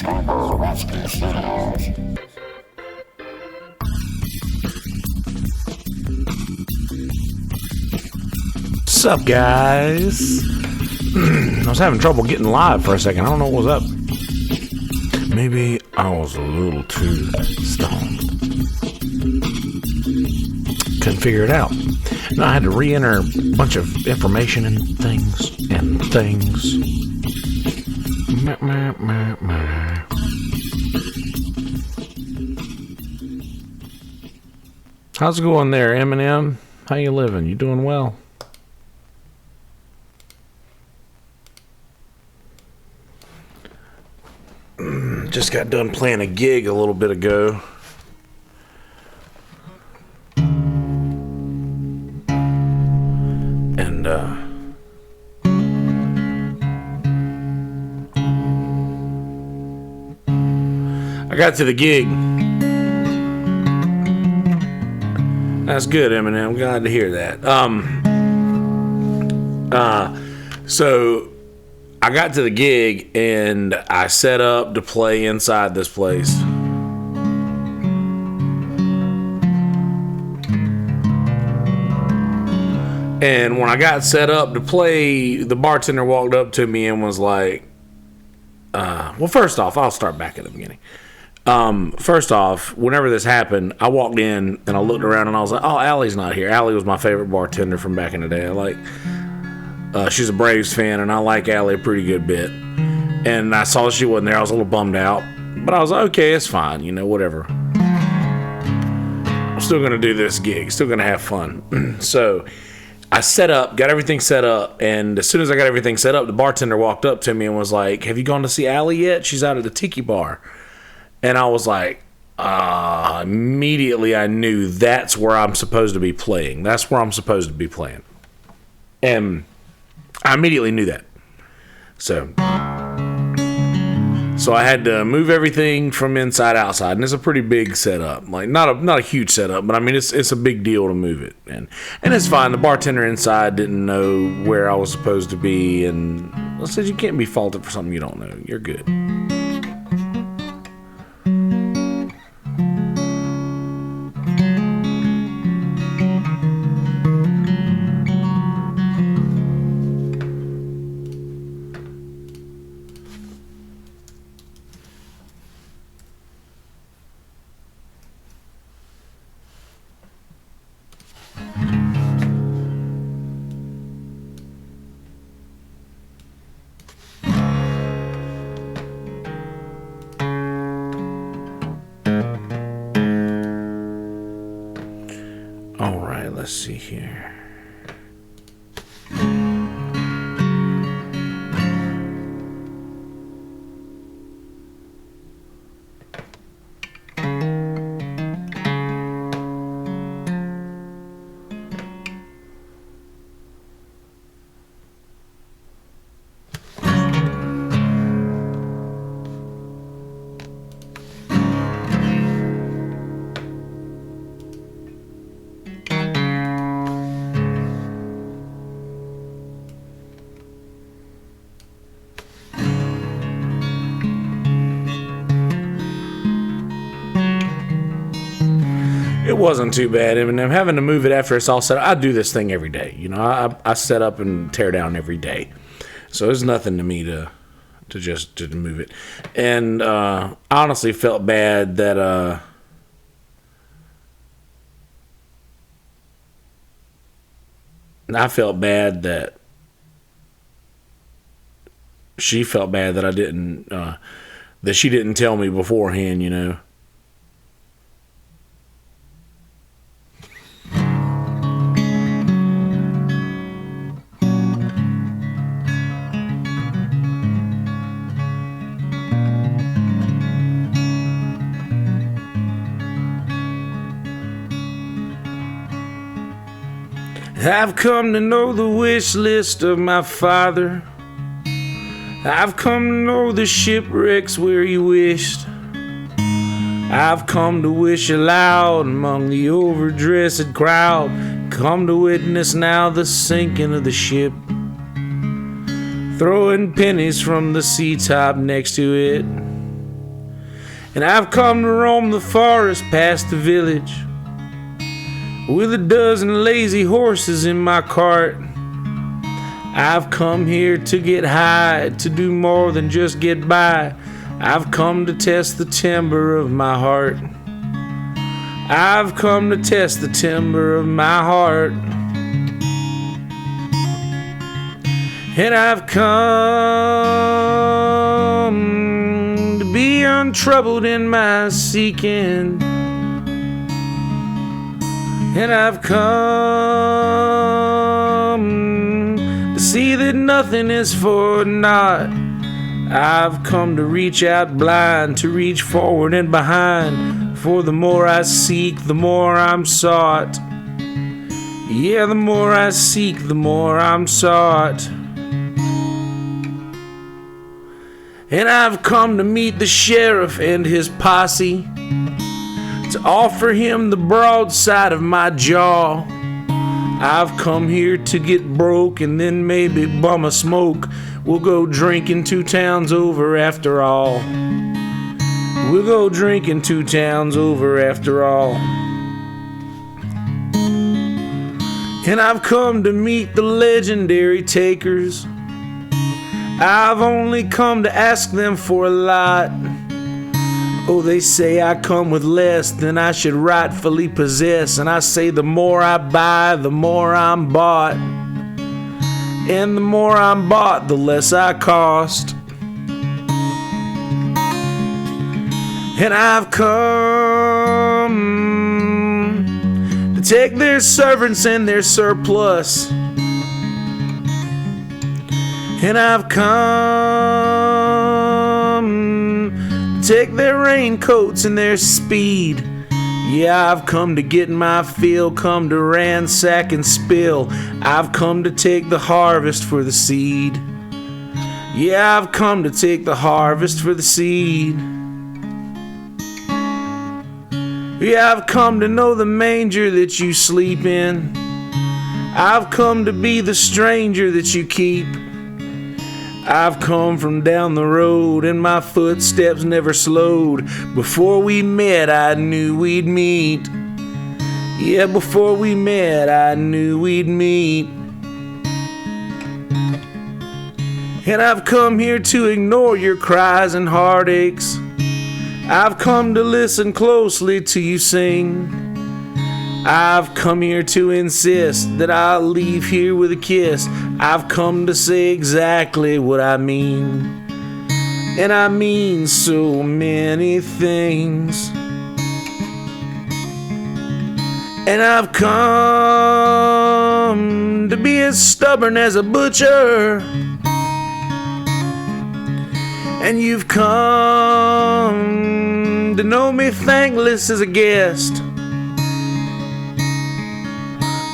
What's up, guys? I was having trouble getting live for a second. I don't know what was up. Maybe I was a little too stoned. Couldn't figure it out. And I had to re-enter a bunch of information and things. How's it going there, Eminem? How you living? You doing well? Just got done playing a gig a little bit ago. And I got to the gig. That's good, Eminem. I'm glad to hear that. So I got to the gig and I set up to play inside this place. And when I got set up to play, the bartender walked up to me and was like, well, first off, I'll start back at the beginning. First off, whenever this happened, I walked in and I looked around and I was like, oh, Allie's not here. Allie was my favorite bartender from back in the day. She's a Braves fan, and I like Allie a pretty good bit. And I saw she wasn't there. I was a little bummed out. But I was like, okay, it's fine. You know, whatever. I'm still going to do this gig. Still going to have fun. So I set up, got everything set up. And as soon as I got everything set up, the bartender walked up to me and was like, have you gone to see Allie yet? She's out at the Tiki Bar. And I was like, immediately I knew that's where I'm supposed to be playing. That's where I'm supposed to be playing. And I immediately knew that. So I had to move everything from inside outside, and it's a pretty big setup. Like not a huge setup, but I mean it's a big deal to move it. And it's fine. The bartender inside didn't know where I was supposed to be, and I said you can't be faulted for something you don't know. You're good. All right, let's see here. It wasn't too bad. I mean, I'm having to move it after it's all set up. I do this thing every day. You know, I set up and tear down every day. So it's nothing to me to move it. And I honestly felt bad that she felt bad that I didn't that she didn't tell me beforehand, you know. I've come to know the wish list of my father. I've come to know the shipwrecks where he wished. I've come to wish aloud among the overdressed crowd. Come to witness now the sinking of the ship. Throwing pennies from the sea top next to it. And I've come to roam the forest past the village with a dozen lazy horses in my cart. I've come here to get high, to do more than just get by. I've come to test the timber of my heart. I've come to test the timber of my heart. And I've come to be untroubled in my seeking. And I've come to see that nothing is for naught. I've come to reach out blind, to reach forward and behind. For the more I seek, the more I'm sought. Yeah, the more I seek, the more I'm sought. And I've come to meet the sheriff and his posse, to offer him the broadside of my jaw. I've come here to get broke and then maybe bum a smoke. We'll go drinking 2 towns over after all. We'll go drinking 2 towns over after all. And I've come to meet the legendary takers. I've only come to ask them for a lot. Oh, they say I come with less than I should rightfully possess. And I say the more I buy, the more I'm bought. And the more I'm bought, the less I cost. And I've come to take their servants and their surplus. And I've come to take their raincoats and their speed. Yeah, I've come to get my fill, come to ransack and spill. I've come to take the harvest for the seed. Yeah, I've come to take the harvest for the seed. Yeah, I've come to know the manger that you sleep in. I've come to be the stranger that you keep. I've come from down the road and my footsteps never slowed. Before we met, I knew we'd meet. Yeah, before we met, I knew we'd meet. And I've come here to ignore your cries and heartaches. I've come to listen closely to you sing. I've come here to insist that I'll leave here with a kiss. I've come to say exactly what I mean. And I mean so many things. And I've come to be as stubborn as a butcher. And you've come to know me thankless as a guest.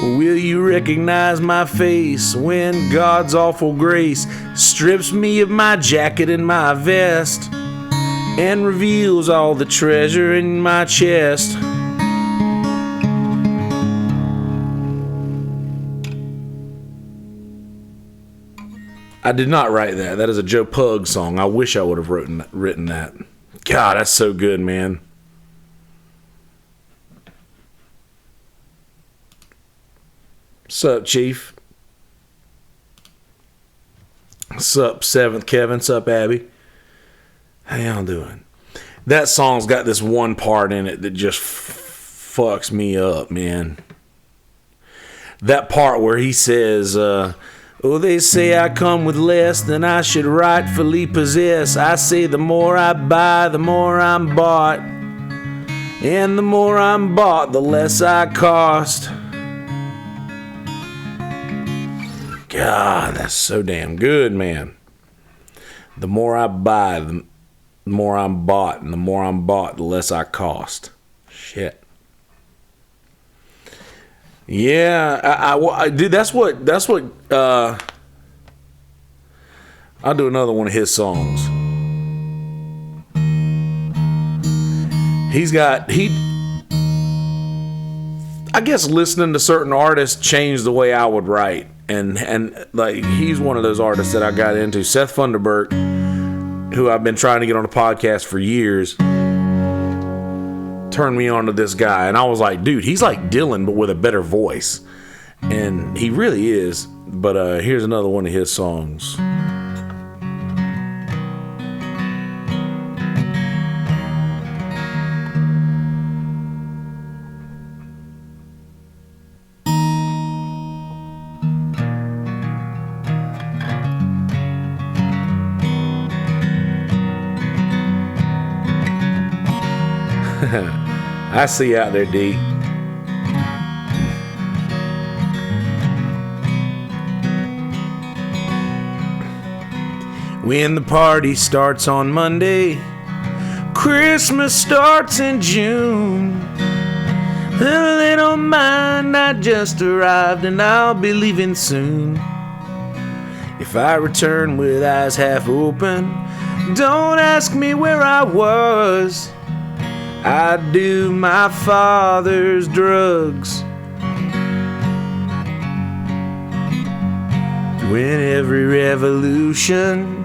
Will you recognize my face when God's awful grace strips me of my jacket and my vest and reveals all the treasure in my chest? I did not write that. That is a Joe Pug song. I wish I would have written that. God, that's so good, man. Sup, Chief? Sup, 7th Kevin? Sup, Abby? How y'all doing? That song's got this one part in it that just fucks me up, man. That part where he says, oh, they say I come with less than I should rightfully possess. I say the more I buy, the more I'm bought. And the more I'm bought, the less I cost. God, that's so damn good, man. The more I buy, the more I'm bought, and the more I'm bought, the less I cost. Shit. Yeah, I dude, that's what. I'll do another one of his songs. I guess listening to certain artists changed the way I would write. And like, he's one of those artists that I got into. Seth Funderburk, who I've been trying to get on a podcast for years. turned me on to this guy, and I was like, dude, he's like Dylan but with a better voice, and he really is. But here's another one of his songs. I see you out there, D. When the party starts on Monday, Christmas starts in June. They don't mind, I just arrived and I'll be leaving soon. If I return with eyes half open, don't ask me where I was. I do my father's drugs. When every revolution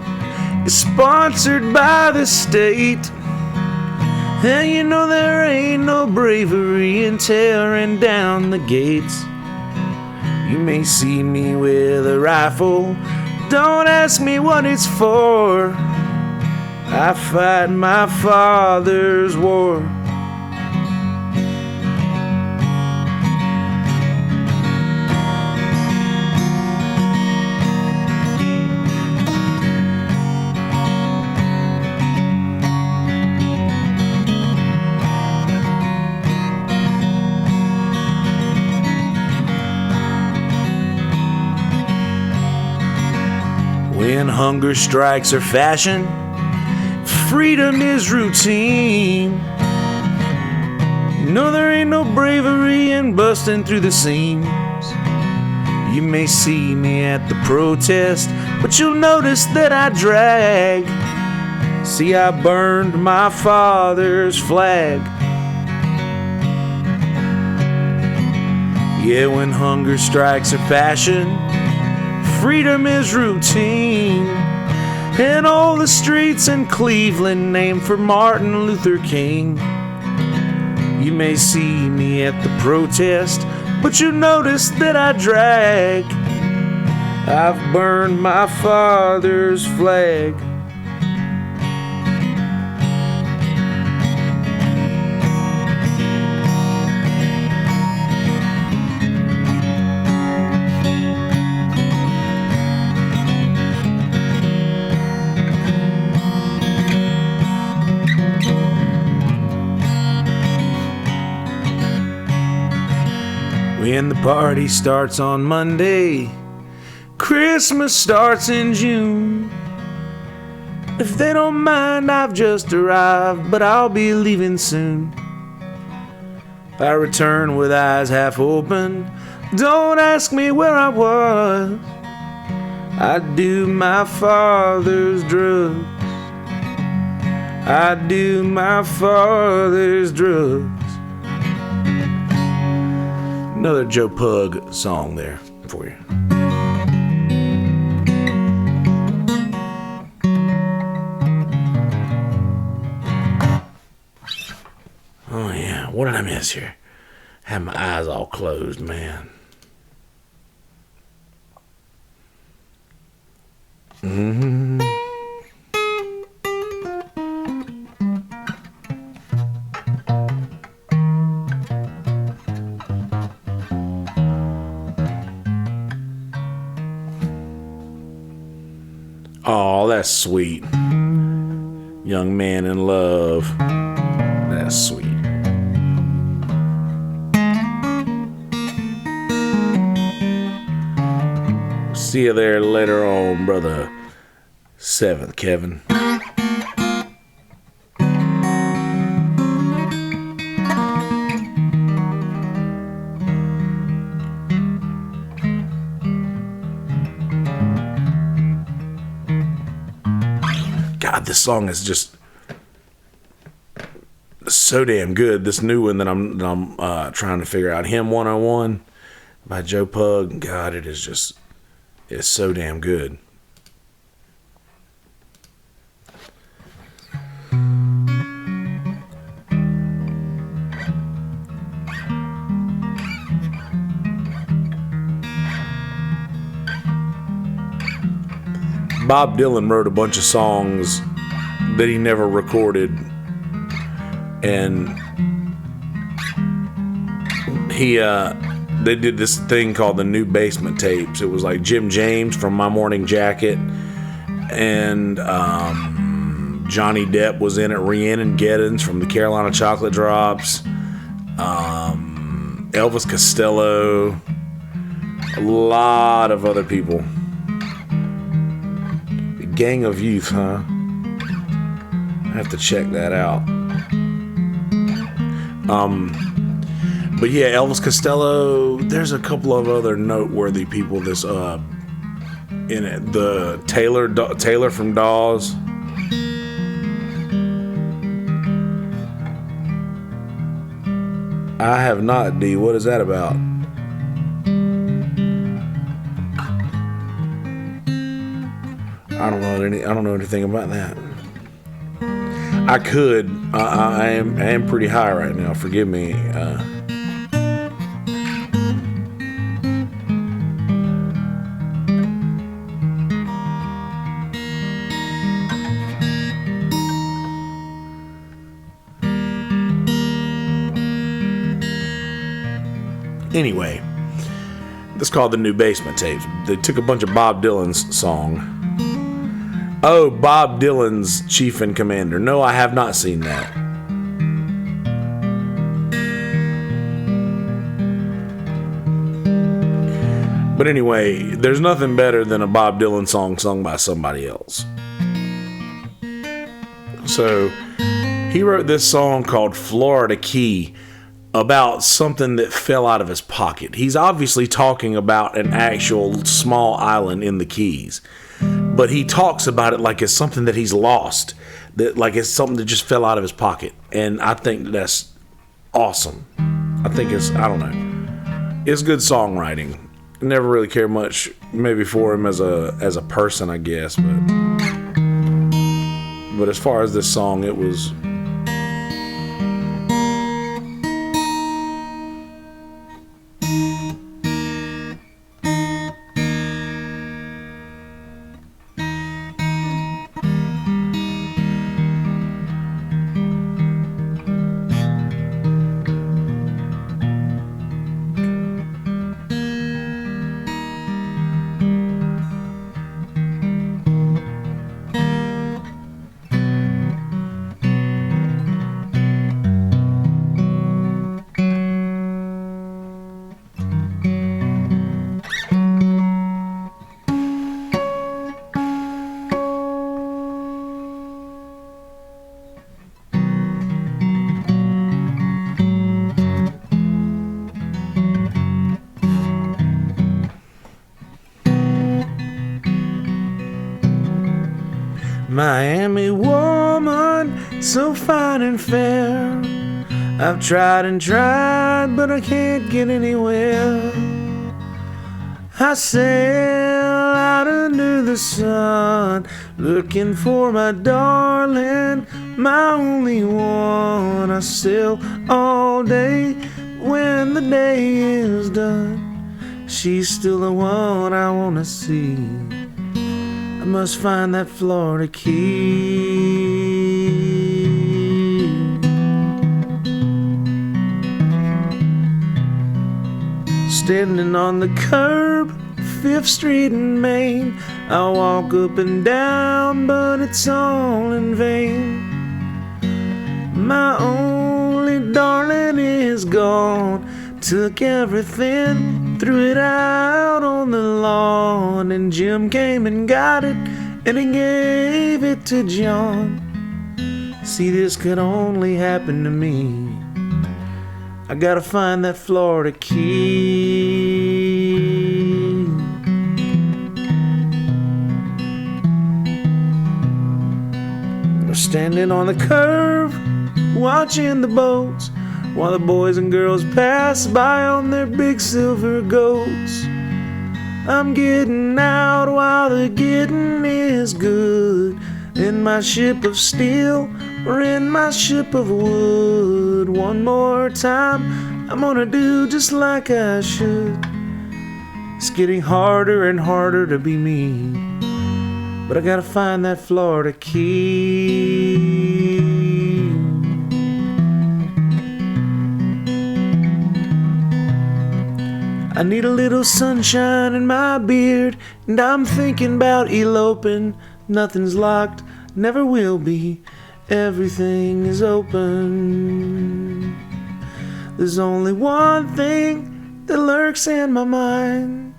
is sponsored by the state, and you know there ain't no bravery in tearing down the gates. You may see me with a rifle, don't ask me what it's for. I fight my father's war. When hunger strikes are fashion, freedom is routine. No, there ain't no bravery in busting through the seams. You may see me at the protest, but you'll notice that I drag. See, I burned my father's flag. Yeah, when hunger strikes are passion, freedom is routine. And all the streets in Cleveland named for Martin Luther King. You may see me at the protest, but you notice that I drag. I've burned my father's flag. When the party starts on Monday, Christmas starts in June. If they don't mind, I've just arrived, but I'll be leaving soon. If I return with eyes half open, don't ask me where I was. I do my father's drugs. I do my father's drugs. Another Joe Pug song there for you. Oh yeah, what did I miss here? Had my eyes all closed, man. Mm-hmm. Oh, that's sweet. Young man in love. That's sweet. See you there later on, brother. 7th, Kevin. God, this song is just so damn good. This new one that I'm trying to figure out, Hymn 101 by Joe Pug. God, it's so damn good. Bob Dylan wrote a bunch of songs that he never recorded, and they did this thing called the New Basement Tapes. It was like Jim James from My Morning Jacket, and Johnny Depp was in it, Rhiannon Giddens from the Carolina Chocolate Drops, Elvis Costello, a lot of other people. Gang of Youth, huh? I have to check that out. But yeah, Elvis Costello. There's a couple of other noteworthy people in it. The Taylor from Dawes. I have not, D. What is that about? I don't know anything about that. I could. I am pretty high right now. Forgive me. Anyway, this is called the New Basement Tapes. They took a bunch of Bob Dylan's song. Oh, Bob Dylan's Chief and Commander. No, I have not seen that. But anyway, there's nothing better than a Bob Dylan song sung by somebody else. So, he wrote this song called Florida Key about something that fell out of his pocket. He's obviously talking about an actual small island in the Keys, but he talks about it like it's something that he's lost, that like it's something that just fell out of his pocket. And I think that's awesome. I think it's good songwriting. Never really cared much maybe for him as a person, I guess, but as far as this song, it was Miami woman, so fine and fair. I've tried and tried, but I can't get anywhere. I sail out under the sun, looking for my darling, my only one. I sail all day, when the day is done, she's still the one I wanna see. I must find that Florida key. Standing on the curb, 5th Street in Maine, I walk up and down, but it's all in vain. My only darling is gone, took everything, threw it out on the lawn, and Jim came and got it, and he gave it to John. See, this could only happen to me. I gotta find that Florida key. We're standing on the curve, watching the boats, while the boys and girls pass by on their big silver goats. I'm getting out while the getting is good, in my ship of steel or in my ship of wood. One more time, I'm gonna do just like I should. It's getting harder and harder to be me. but I gotta find that Florida key. I need a little sunshine in my beard, and I'm thinking about eloping. Nothing's locked, never will be. Everything is open. There's only one thing that lurks in my mind.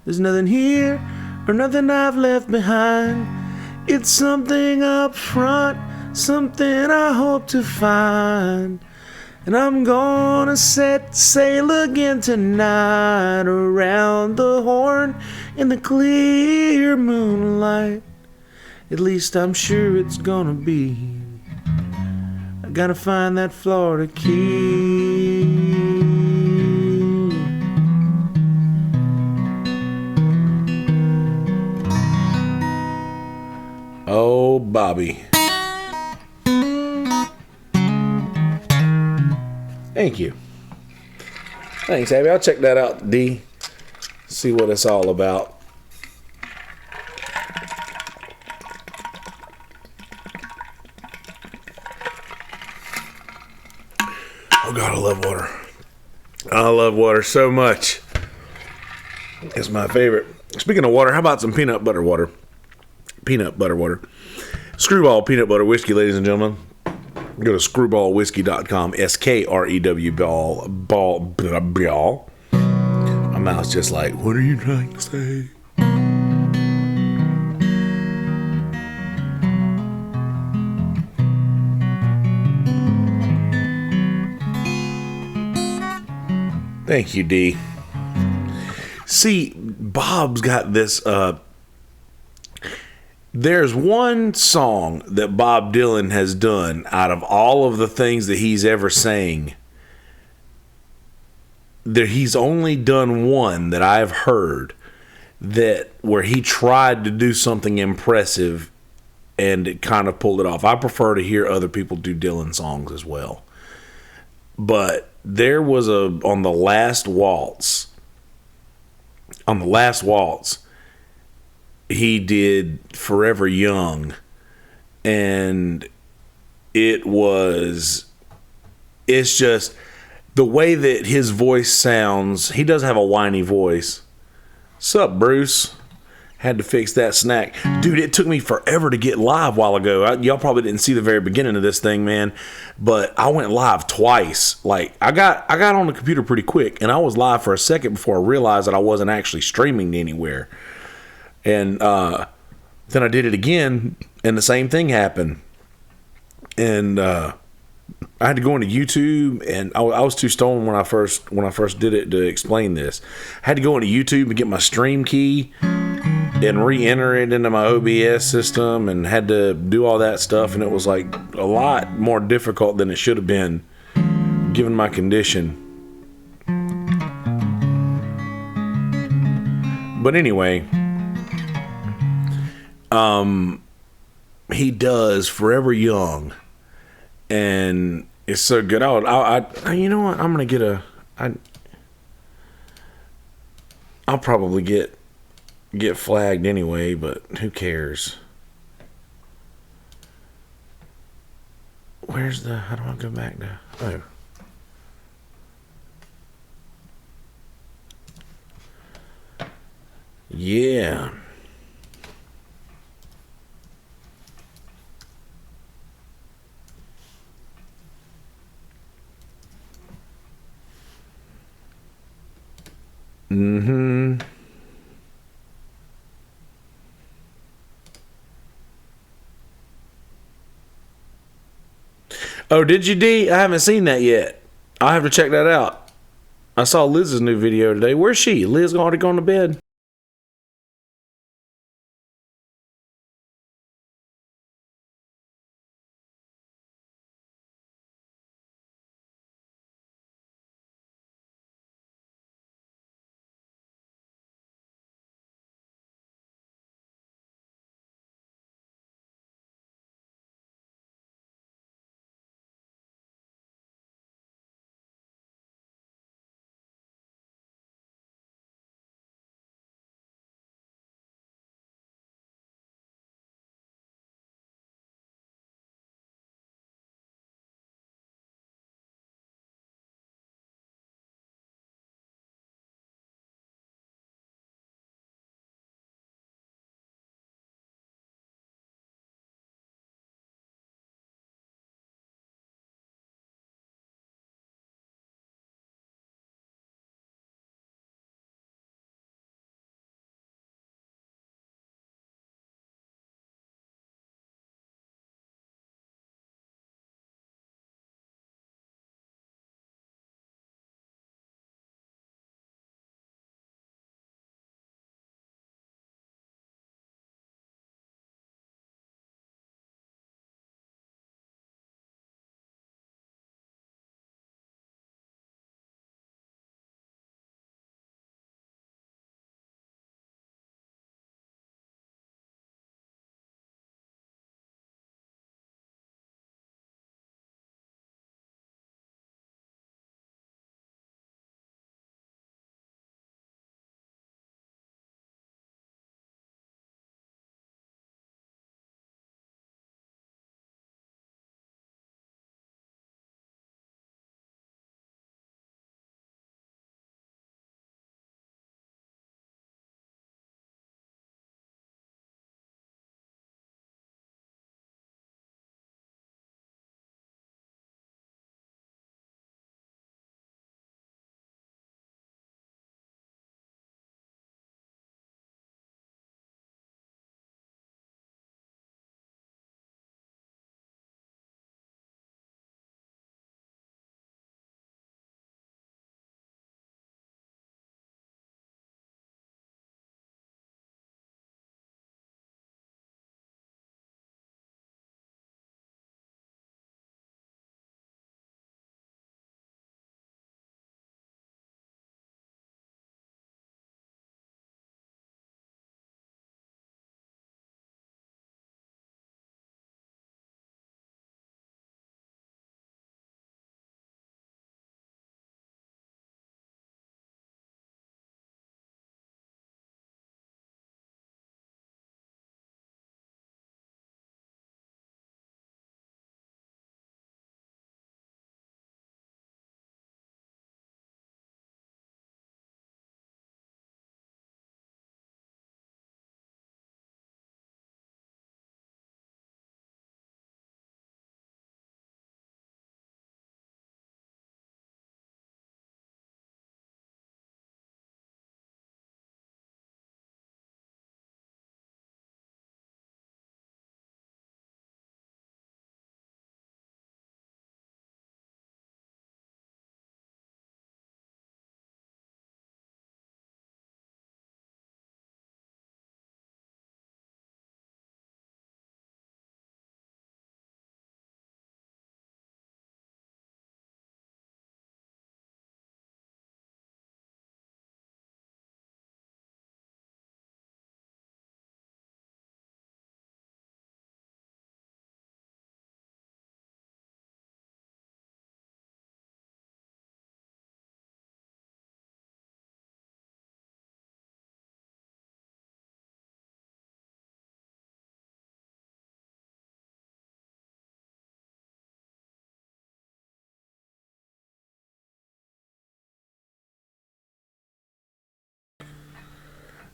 There's nothing here or nothing I've left behind. It's something up front, something I hope to find. And I'm gonna set sail again tonight around the Horn in the clear moonlight. At least I'm sure it's gonna be. I gotta find that Florida key. Oh, Bobby. Thank you. Thanks, Abby. I'll check that out, D. See what it's all about. Oh, God, I love water. I love water so much. It's my favorite. Speaking of water, how about some peanut butter water? Peanut butter water. Screwball peanut butter whiskey, ladies and gentlemen. Go to screwballwhiskey.com. SKREW ball. My mouth's just like, what are you trying to say? Thank you, D. See, Bob's got this. There's one song that Bob Dylan has done out of all of the things that he's ever sang. He's only done one that I've heard that where he tried to do something impressive and it kind of pulled it off. I prefer to hear other people do Dylan songs as well. But there was on the last waltz, he did Forever Young, and it's just the way that his voice sounds. He does have a whiny voice. Sup, Bruce? Had to fix that snack. Dude, it took me forever to get live a while ago. Y'all probably didn't see the very beginning of this thing, man. But I went live twice. Like, I got on the computer pretty quick, and I was live for a second before I realized that I wasn't actually streaming anywhere. And then I did it again, and the same thing happened. And I had to go into YouTube, and I was too stoned when I first did it to explain this. I had to go into YouTube and get my stream key and re-enter it into my OBS system, and had to do all that stuff, and it was like a lot more difficult than it should have been given my condition. But anyway, he does Forever Young, and it's so good. I you know what? I'm gonna get I'll probably get flagged anyway, but who cares? How do I go back now? Oh. Yeah. Mm-hmm. Oh, did you, D? I haven't seen that yet. I'll have to check that out. I saw Liz's new video today. Where's she? Liz already gone to bed?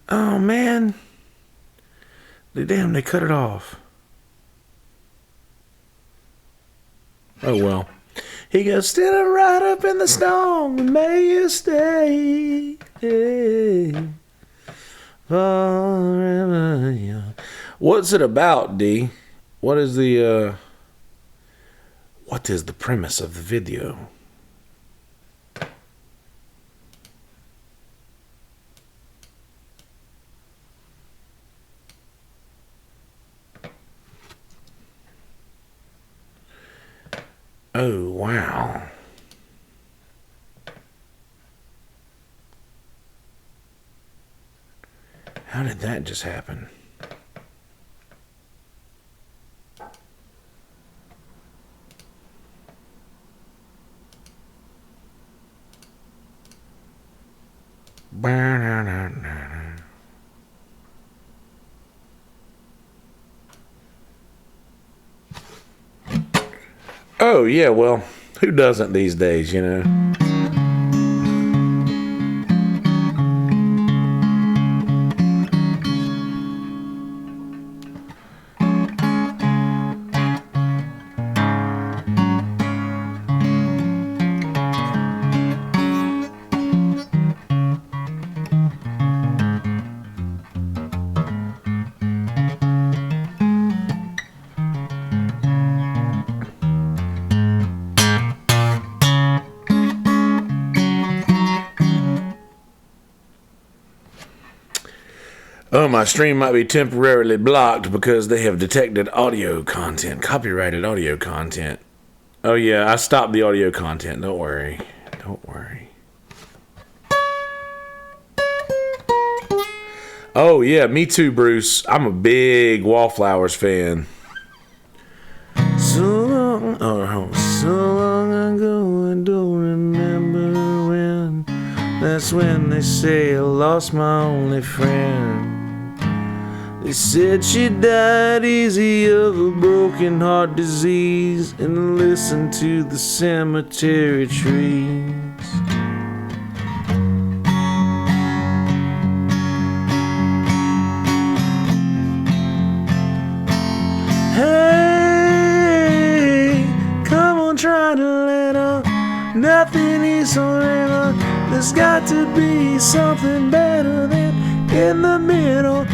Oh, man. Damn, they cut it off. Oh, well. He goes, standing right up in the storm, may you stay forever young. What's it about, D? What is the premise of the video? Oh, wow. How did that just happen? Oh, yeah, well, who doesn't these days, you know? Oh, my stream might be temporarily blocked because they have detected audio content, copyrighted audio content. Oh, yeah, I stopped the audio content. Don't worry. Don't worry. Oh, yeah, me too, Bruce. I'm a big Wallflowers fan. So long ago, I don't remember when. That's when they say I lost my only friend. They said she died easy of a broken heart disease, and listened to the cemetery trees. Hey, come on, try to let up. Nothing is forever. There's got to be something better than in the middle.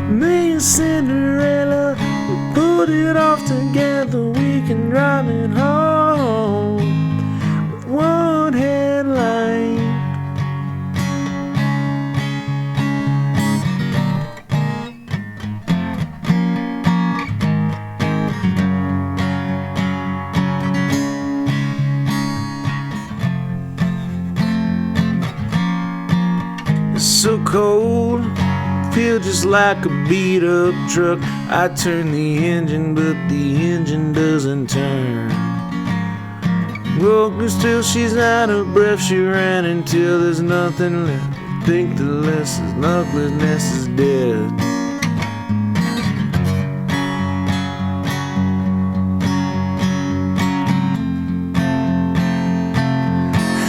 Me and Cinderella, we put it off together. We can drive it home with one headlight. It's so cold, feel just like a beat up truck. I turn the engine, but the engine doesn't turn. Broke till she's out of breath. She ran until there's nothing left. I think the less is knuckliness is dead.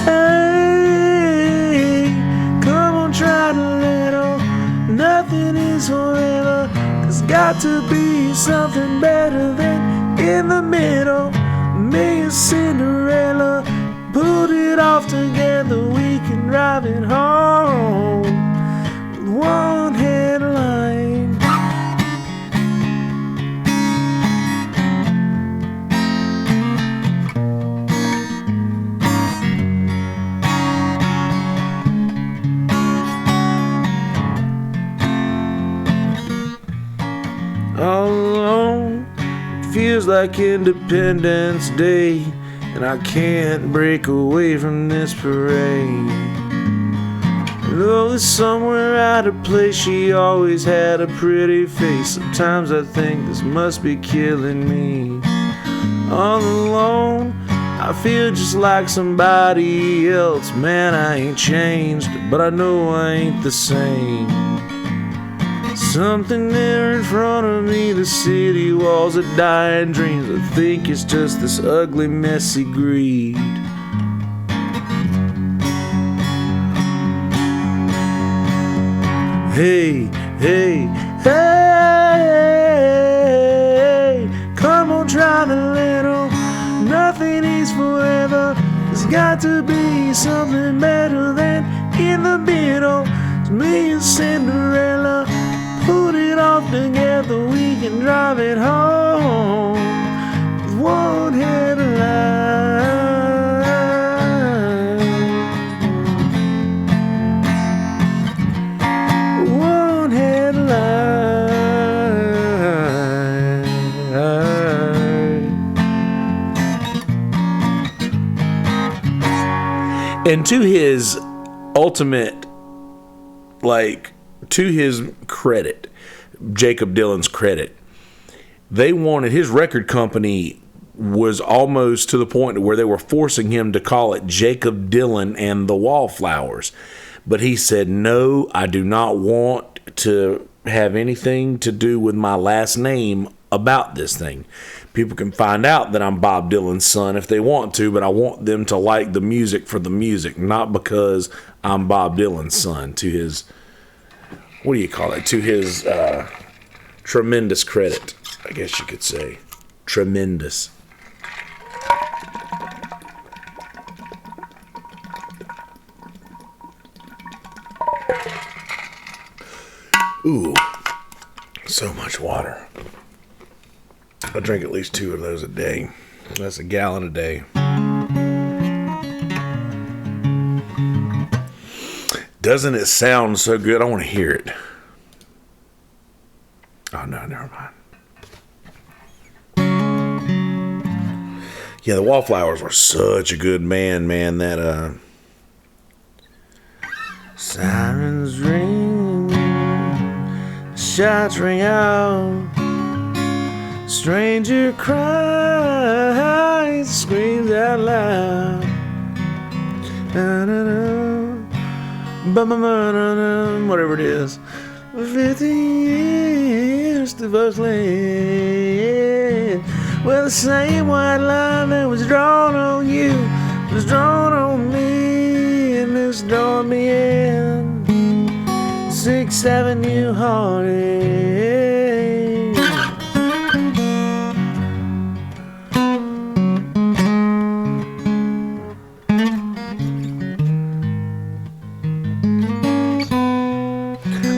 Hey, come on, try to let up. Nothing is forever. There's got to be something better than in the middle. Me and Cinderella, put it off together. We can drive it home with one headline. All alone, it feels like Independence Day, and I can't break away from this parade. Though it's somewhere out of place, she always had a pretty face. Sometimes I think this must be killing me. All alone, I feel just like somebody else. Man, I ain't changed, but I know I ain't the same. Something there in front of me, the city walls of dying dreams. I think it's just this ugly, messy greed. Hey, hey, hey, come on, try the little. Nothing is forever. There's got to be something better than in the middle. It's me and Cinderella. Put it all together. We can drive it home with one headlight. One headlight. And to his ultimate, like, to his credit, Jacob Dylan's credit, they wanted, his record company was almost to the point where they were forcing him to call it Jacob Dylan and the Wallflowers. But he said, no, I do not want to have anything to do with my last name about this thing. People can find out that I'm Bob Dylan's son if they want to, but I want them to like the music for the music, not because I'm Bob Dylan's son. To his, what do you call it? To his tremendous credit, I guess you could say. Tremendous. Ooh, so much water. I drink at least 2 of those a day. That's a gallon a day. Doesn't it sound so good? I want to hear it. Oh, no, never mind. Yeah, the Wallflowers were such a good man. That, sirens ring, shots ring out, stranger cries, screams out loud. Whatever it is. 50 years to us led. Well, the same white line that was drawn on you was drawn on me, and this drawn me in 6th Avenue heartache.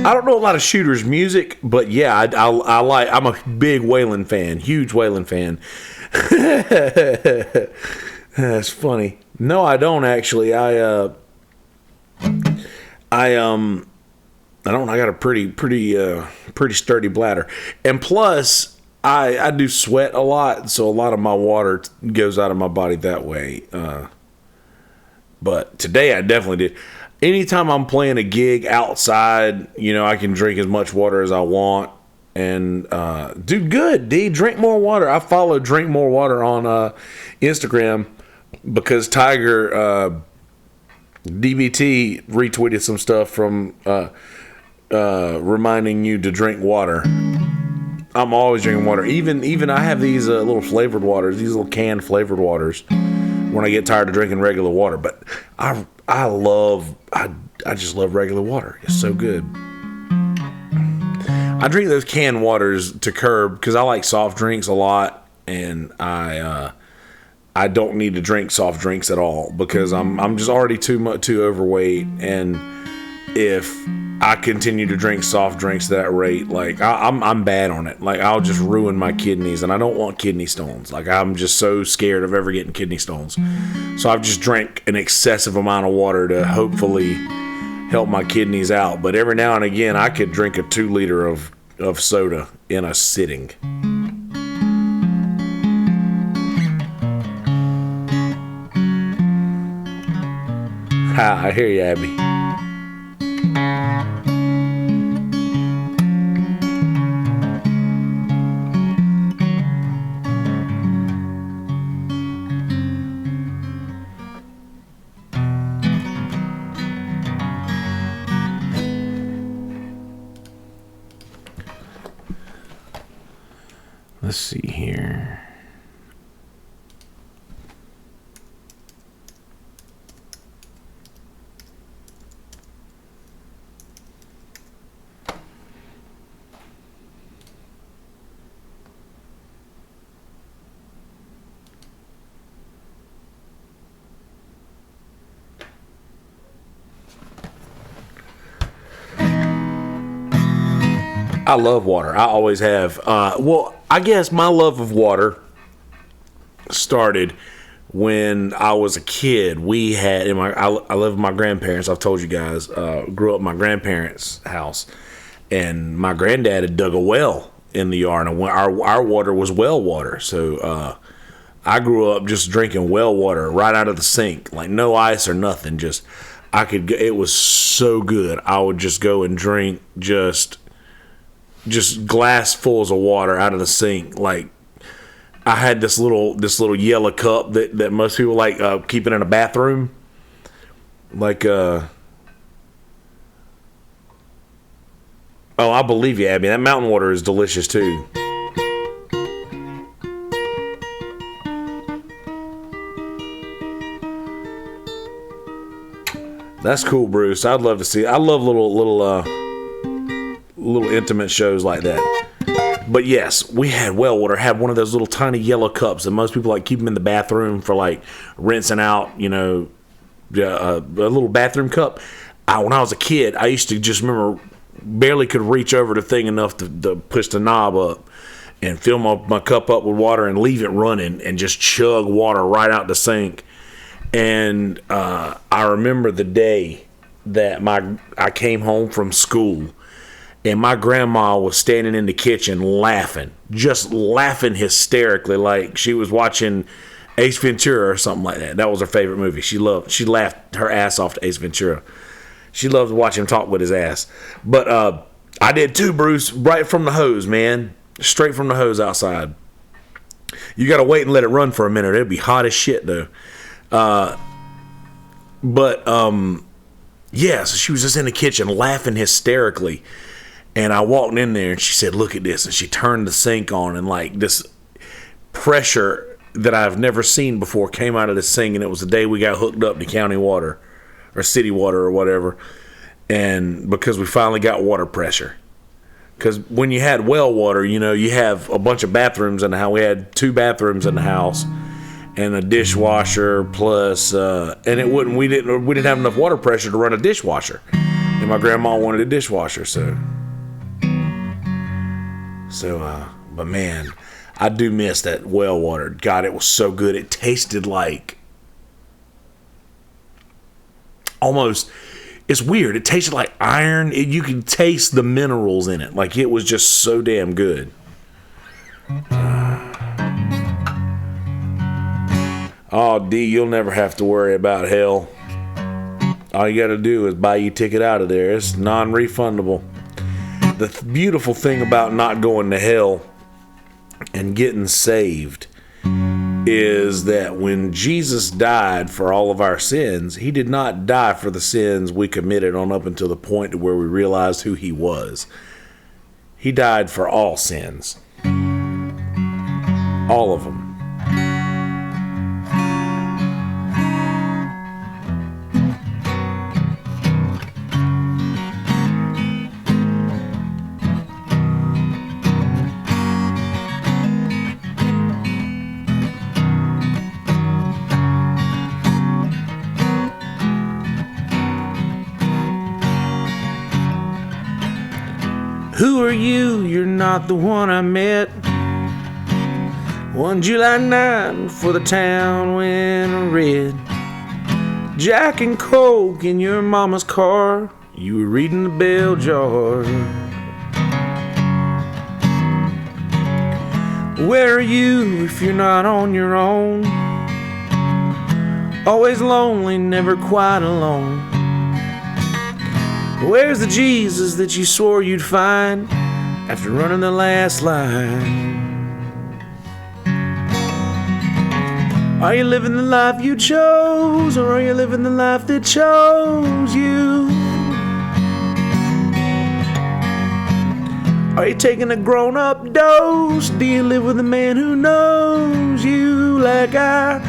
I don't know a lot of Shooter's music, but yeah, I like. I'm a big Waylon fan, huge Waylon fan. That's funny. No, I don't actually. I don't. I got a pretty sturdy bladder, and plus, I do sweat a lot, so a lot of my water goes out of my body that way. But today I definitely did. Anytime I'm playing a gig outside, I can drink as much water as I want and do good, D. Drink more water. I follow Drink More Water on Instagram because Tiger DBT retweeted some stuff from reminding you to drink water. I'm always drinking water. Even I have these little flavored waters, these little canned flavored waters when I get tired of drinking regular water. But I just love regular water. It's so good. I drink those canned waters to curb because I like soft drinks a lot, and I don't need to drink soft drinks at all because I'm just already too overweight, and if I continue to drink soft drinks at that rate, like I'm bad on it. Like I'll just ruin my kidneys, and I don't want kidney stones. Like I'm just so scared of ever getting kidney stones. So I've just drank an excessive amount of water to hopefully help my kidneys out. But every now and again, I could drink a 2 liter of soda in a sitting. Ha, I hear you, Abby. Let's see here. I love water. I always have. Well, I guess my love of water started when I was a kid. We had I lived with my grandparents. I've told you guys. Grew up in my grandparents' house, and my granddad had dug a well in the yard, and our water was well water. So I grew up just drinking well water right out of the sink, like no ice or nothing. Just it was so good. I would just go and drink just glassfuls of water out of the sink. Like I had this little yellow cup that most people like keeping in a bathroom. Like oh, I believe you, Abby. That mountain water is delicious too. That's cool, Bruce. I'd love to see. I love little intimate shows like that. But yes, we had well water. Had one of those little tiny yellow cups that most people like keep them in the bathroom for like rinsing out. You know, a little bathroom cup. When I was a kid, I used to just remember barely could reach over the thing enough to push the knob up and fill my cup up with water and leave it running and just chug water right out the sink. And I remember the day that I came home from school, and my grandma was standing in the kitchen laughing, just laughing hysterically, like she was watching Ace Ventura or something like that. That was her favorite movie. She laughed her ass off to Ace Ventura. She loved to watch him talk with his ass. But I did too, Bruce, right from the hose, man. Straight from the hose outside. You got to wait and let it run for a minute. It'll be hot as shit, though. So she was just in the kitchen laughing hysterically. And I walked in there and she said, "Look at this." And she turned the sink on, and like this pressure that I've never seen before came out of the sink. And it was the day we got hooked up to county water or city water or whatever. And because we finally got water pressure. Because when you had well water, you know, you have a bunch of bathrooms in the house. We had 2 bathrooms in the house and a dishwasher plus, and we didn't have enough water pressure to run a dishwasher. And my grandma wanted a dishwasher, but man, I do miss that well water. God, it was so good. It tasted like almost, it's weird. It tasted like iron. You could taste the minerals in it. Like it was just so damn good. Oh, D, you'll never have to worry about hell. All you got to do is buy your ticket out of there. It's non-refundable. The beautiful thing about not going to hell and getting saved is that when Jesus died for all of our sins, he did not die for the sins we committed on up until the point where we realized who he was. He died for all sins. All of them. Who are you? You're not the one I met. One July night before the town went red. Jack and Coke in your mama's car. You were reading the bell jar. Where are you if you're not on your own? Always lonely, never quite alone. Where's the Jesus that you swore you'd find after running the last line? Are you living the life you chose, or are you living the life that chose you? Are you taking a grown-up dose? Do you live with a man who knows you like I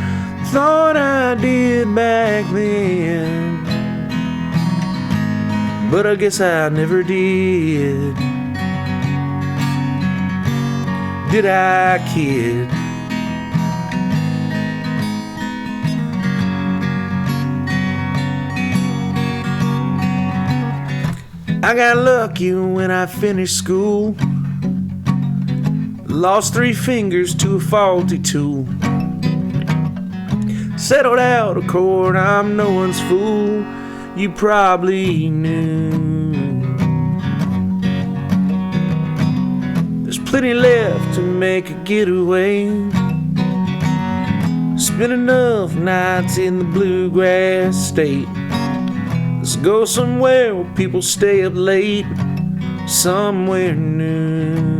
thought I did back then? But I guess I never did. Did I, kid? I got lucky when I finished school. Lost 3 fingers to a faulty tool. Settled out of court, I'm no one's fool. You probably knew. There's plenty left to make a getaway. Spent enough nights in the bluegrass state. Let's go somewhere where people stay up late. Somewhere new.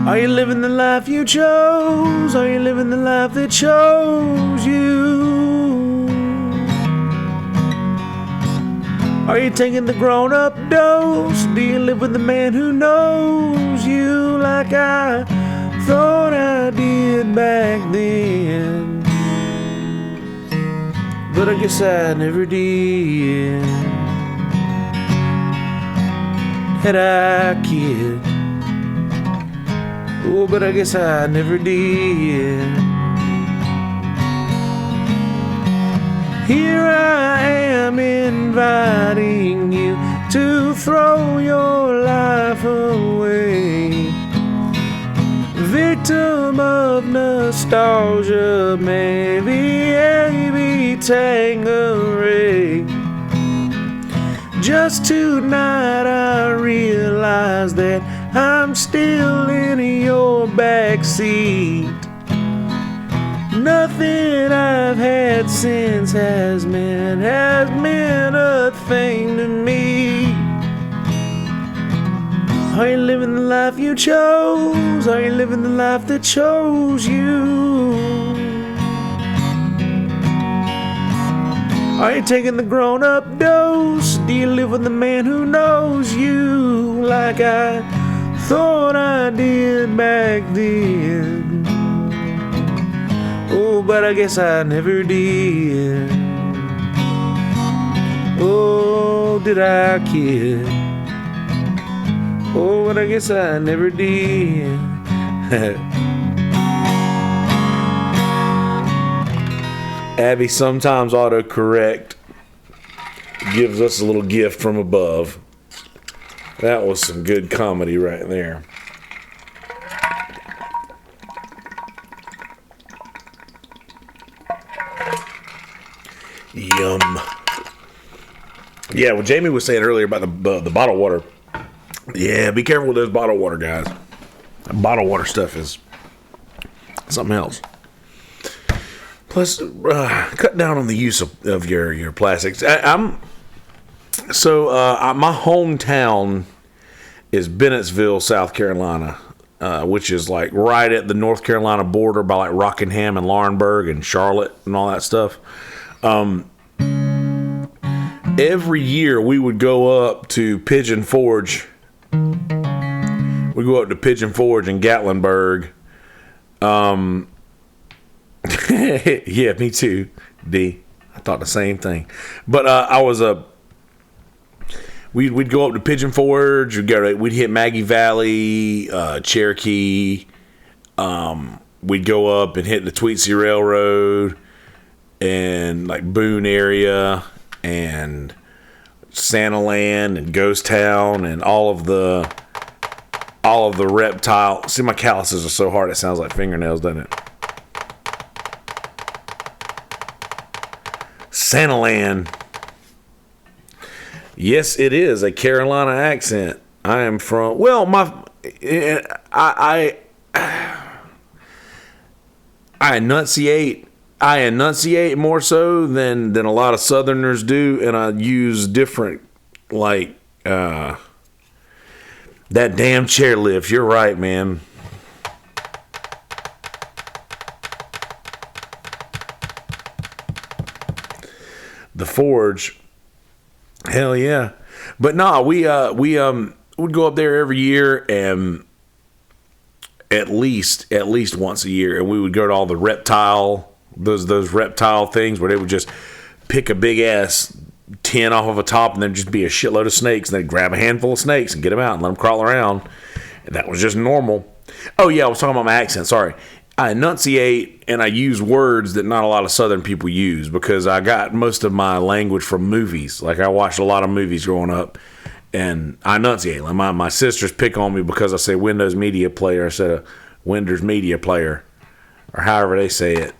Are you living the life you chose? Are you living the life that chose you? Are you taking the grown-up dose? Do you live with the man who knows you like I thought I did back then? But I guess I never did. Had I, kid? Oh, but I guess I never did. Here I am inviting you to throw your life away. Victim of nostalgia, maybe Tangeray. Just tonight I realized that I'm still in your backseat. Nothing I've had since has meant a thing to me. Are you living the life you chose? Are you living the life that chose you? Are you taking the grown-up dose? Do you live with the man who knows you like I thought I did back then? Oh, but I guess I never did. Oh, did I, kid? Oh, but I guess I never did. Abby, sometimes autocorrect gives us a little gift from above. That was some good comedy right there. Yum. Yeah, well, Jamie was saying earlier about the bottled water. Yeah, be careful with those bottled water, guys. That bottled water stuff is something else. Plus, cut down on the use of your plastics. My hometown is Bennettsville, South Carolina, which is like right at the North Carolina border by like Rockingham and Laurinburg and Charlotte and all that stuff. Every year we would go up to Pigeon Forge. We go up to Pigeon Forge in Gatlinburg. Yeah, me too, D. I thought the same thing. But we'd go up to Pigeon Forge. We'd hit Maggie Valley, Cherokee. We'd go up and hit the Tweetsie Railroad and like Boone area and Santaland and Ghost Town and all of the reptile. See, my calluses are so hard it sounds like fingernails, doesn't it? Santaland. Yes, it is a Carolina accent. I am from, well, I enunciate more so than a lot of Southerners do, and I use different, like, that damn chairlift. You're right, man. The Forge. Hell yeah. But nah, we'd go up there every year, and at least once a year, and we would go to all the reptile, those reptile things where they would just pick a big ass tin off of a top and then just be a shitload of snakes, and they'd grab a handful of snakes and get them out and let them crawl around. And that was just normal. Oh yeah, I was talking about my accent. Sorry. I enunciate and I use words that not a lot of Southern people use because I got most of my language from movies. Like I watched a lot of movies growing up, and I enunciate. Like my sisters pick on me because I say Windows Media Player instead of Windows Media Player, or however they say it.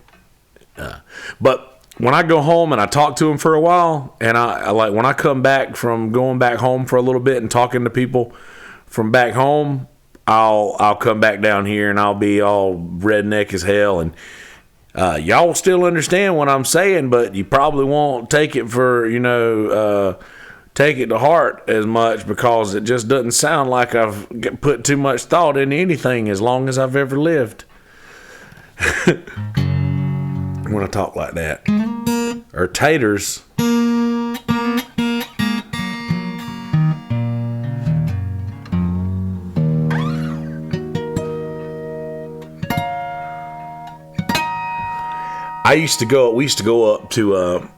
But when I go home and I talk to them for a while, and I like when I come back from going back home for a little bit and talking to people from back home, I'll come back down here and I'll be all redneck as hell, and y'all will still understand what I'm saying, but you probably won't take it take it to heart as much because it just doesn't sound like I've put too much thought into anything as long as I've ever lived. When I talk like that. Or taters. We used to go up to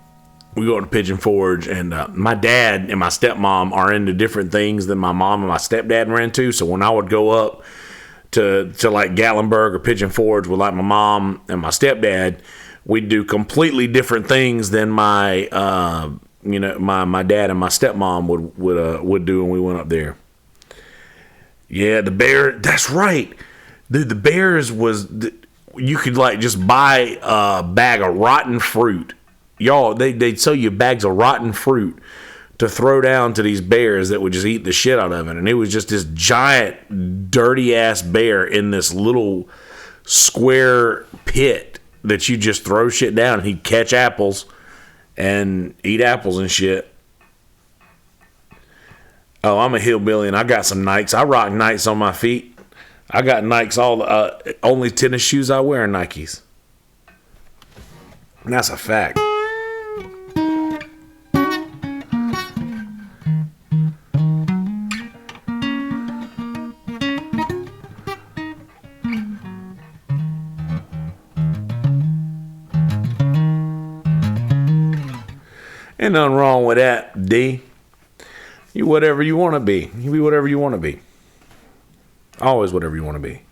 Pigeon Forge, and my dad and my stepmom are into different things than my mom and my stepdad were into. So when I would go up to like Gatlinburg or Pigeon Forge with like my mom and my stepdad, we'd do completely different things than my my dad and my stepmom would do when we went up there. Yeah, the bear. That's right, dude. The bears was. You could like just buy a bag of rotten fruit. Y'all, they'd sell you bags of rotten fruit to throw down to these bears that would just eat the shit out of it. And it was just this giant, dirty ass bear in this little square pit that you just throw shit down, and he'd catch apples and eat apples and shit. Oh, I'm a hillbilly and I got some Nikes. I rock Nikes on my feet. I got Nikes only tennis shoes I wear are Nikes. And that's a fact. Ain't nothing wrong with that, D. You whatever you want to be. You be whatever you want to be. Always whatever you want to be.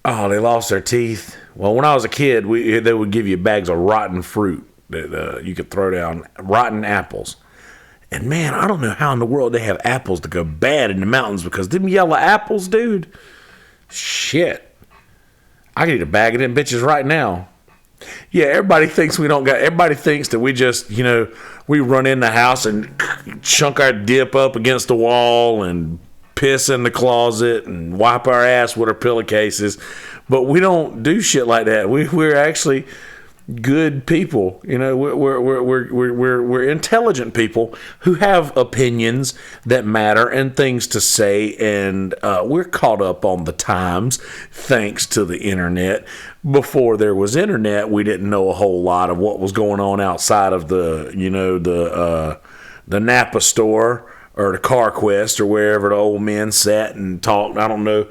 Oh, they lost their teeth. Well, when I was a kid, they would give you bags of rotten fruit that you could throw down, rotten apples. And man, I don't know how in the world they have apples that go bad in the mountains, because them yellow apples, dude, shit. I could eat a bag of them bitches right now. Yeah, everybody thinks that we just, we run in the house and chunk our dip up against the wall and piss in the closet and wipe our ass with our pillowcases. But we don't do shit like that. We're actually good people. We're intelligent people who have opinions that matter and things to say, and we're caught up on the times thanks to the internet. Before there was internet, we didn't know a whole lot of what was going on outside of the Napa store or the CarQuest or wherever the old men sat and talked. I don't know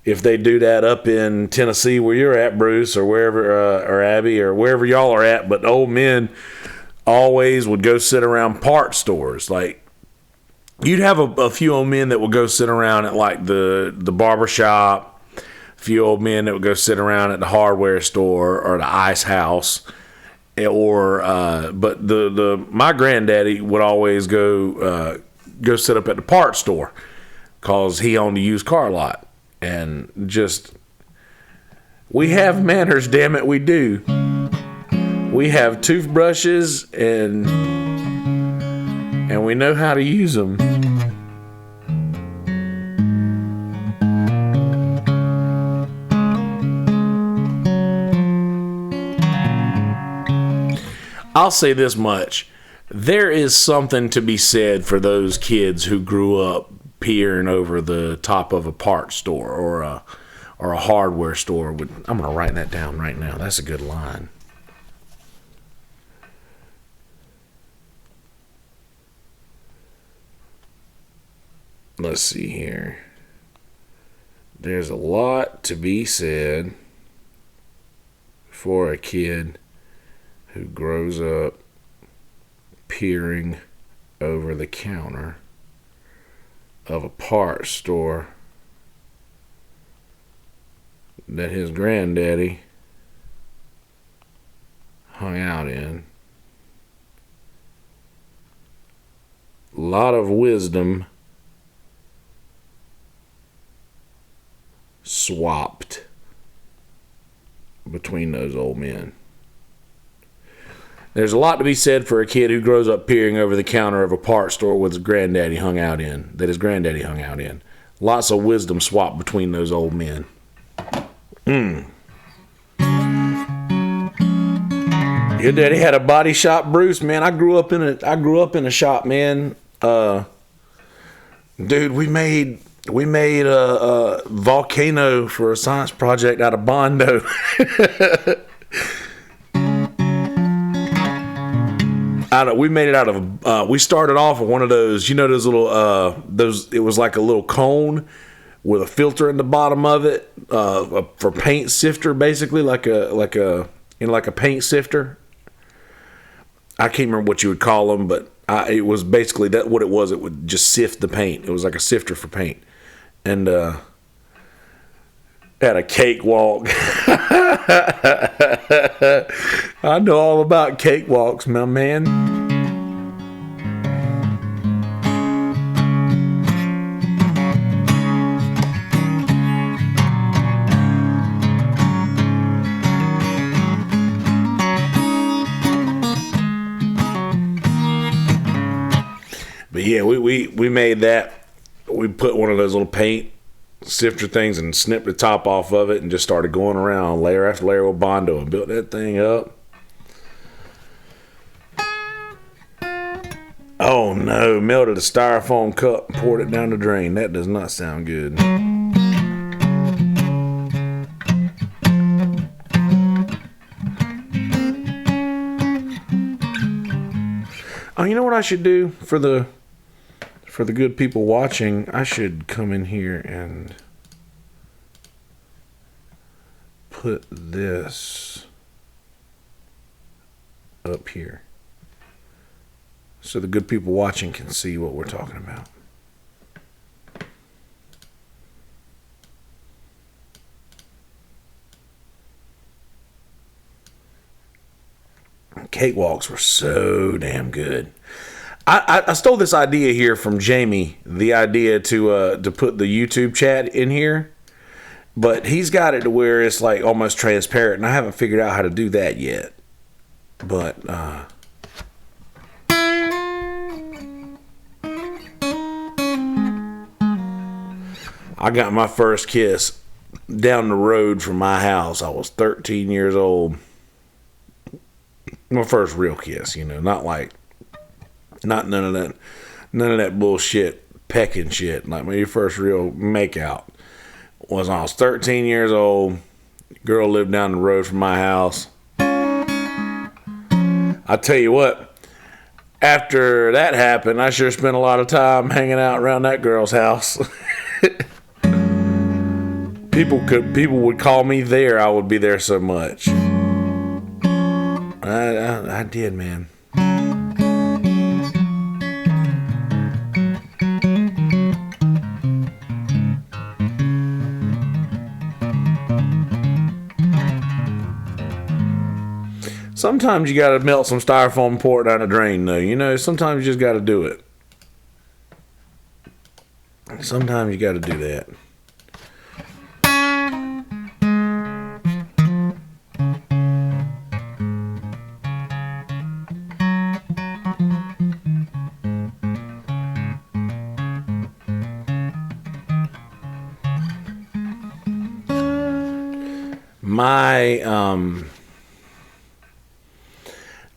if they do that up in Tennessee where you're at, Bruce, or wherever, or Abby, or wherever y'all are at, but old men always would go sit around part stores. Like, you'd have a few old men that would go sit around at like the barber shop, a few old men that would go sit around at the hardware store or the ice house, but my granddaddy would always go sit up at the parts store because he owned a used car lot. And just, we have manners, damn it, we do. We have toothbrushes and we know how to use them. I'll say this much. There is something to be said for those kids who grew up peering over the top of a parts store or a hardware store. I'm going to write that down right now. That's a good line. Let's see here. There's a lot to be said for a kid who grows up peering over the counter of a parts store that his granddaddy hung out in. A lot of wisdom swapped between those old men. There's a lot to be said for a kid who grows up peering over the counter of a parts store with his granddaddy hung out in. Lots of wisdom swapped between those old men. Your daddy had a body shop, Bruce. Man, I grew up in a shop, man. Dude, we made a volcano for a science project out of Bondo. We made it out of. We started off with one of those. You know those little. It was like a little cone with a filter in the bottom of it for paint sifter, basically like a paint sifter. I can't remember what you would call them, but it was basically that what it was. It would just sift the paint. It was like a sifter for paint, and had a cakewalk. I know all about cakewalks, my man. But yeah, we made that. We put one of those little paint sifter things and snipped the top off of it and just started going around layer after layer with Bondo and built that thing up. Oh no, melted a styrofoam cup and poured it down the drain. That does not sound good. Oh, you know what I should do for the good people watching? I should come in here and put this up here so the good people watching can see what we're talking about. Cakewalks were so damn good. I stole this idea here from Jamie, the idea to put the YouTube chat in here, but he's got it to where it's like almost transparent, and I haven't figured out how to do that yet. But I got my first kiss down the road from my house. I was 13 years old. My first real kiss, not none of that bullshit pecking shit. Like my first real makeout was when I was 13 years old. Girl lived down the road from my house. I tell you what, after that happened, I sure spent a lot of time hanging out around that girl's house. People would call me there. I would be there so much. I did, man. Sometimes you gotta melt some styrofoam and pour it down the drain, though. Sometimes you just gotta do it. Sometimes you gotta do that.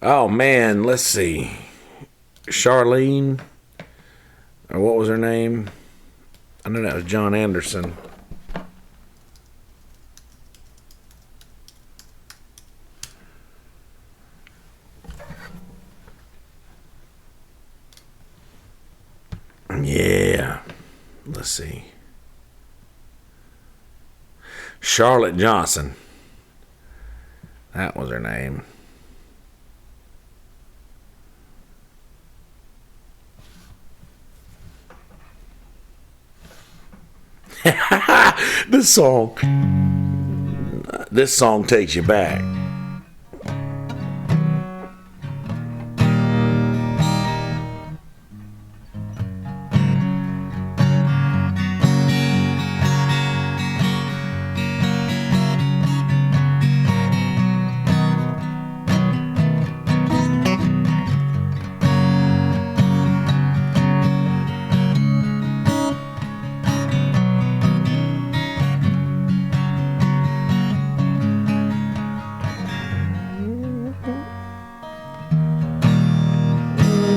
Oh man, let's see. Charlene, or what was her name? I know that was John Anderson. Yeah, let's see. Charlotte Johnson. That was her name. This song. this song takes you back.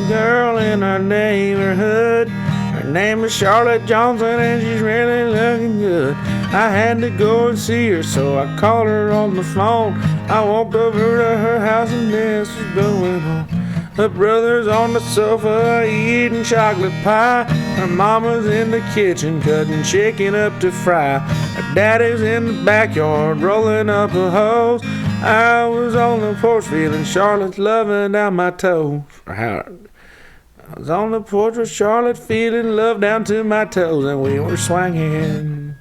Girl in our neighborhood, her name is Charlotte Johnson and she's really looking good. I had to go and see her, so I called her on the phone. I walked over to her house and this was going on. Her brother's on the sofa eating chocolate pie. Her mama's in the kitchen cutting chicken up to fry. Her daddy's in the backyard rolling up a hose. I was on the porch feeling Charlotte's loving down my toes. I was on the porch with Charlotte feeling love down to my toes. And we were swinging,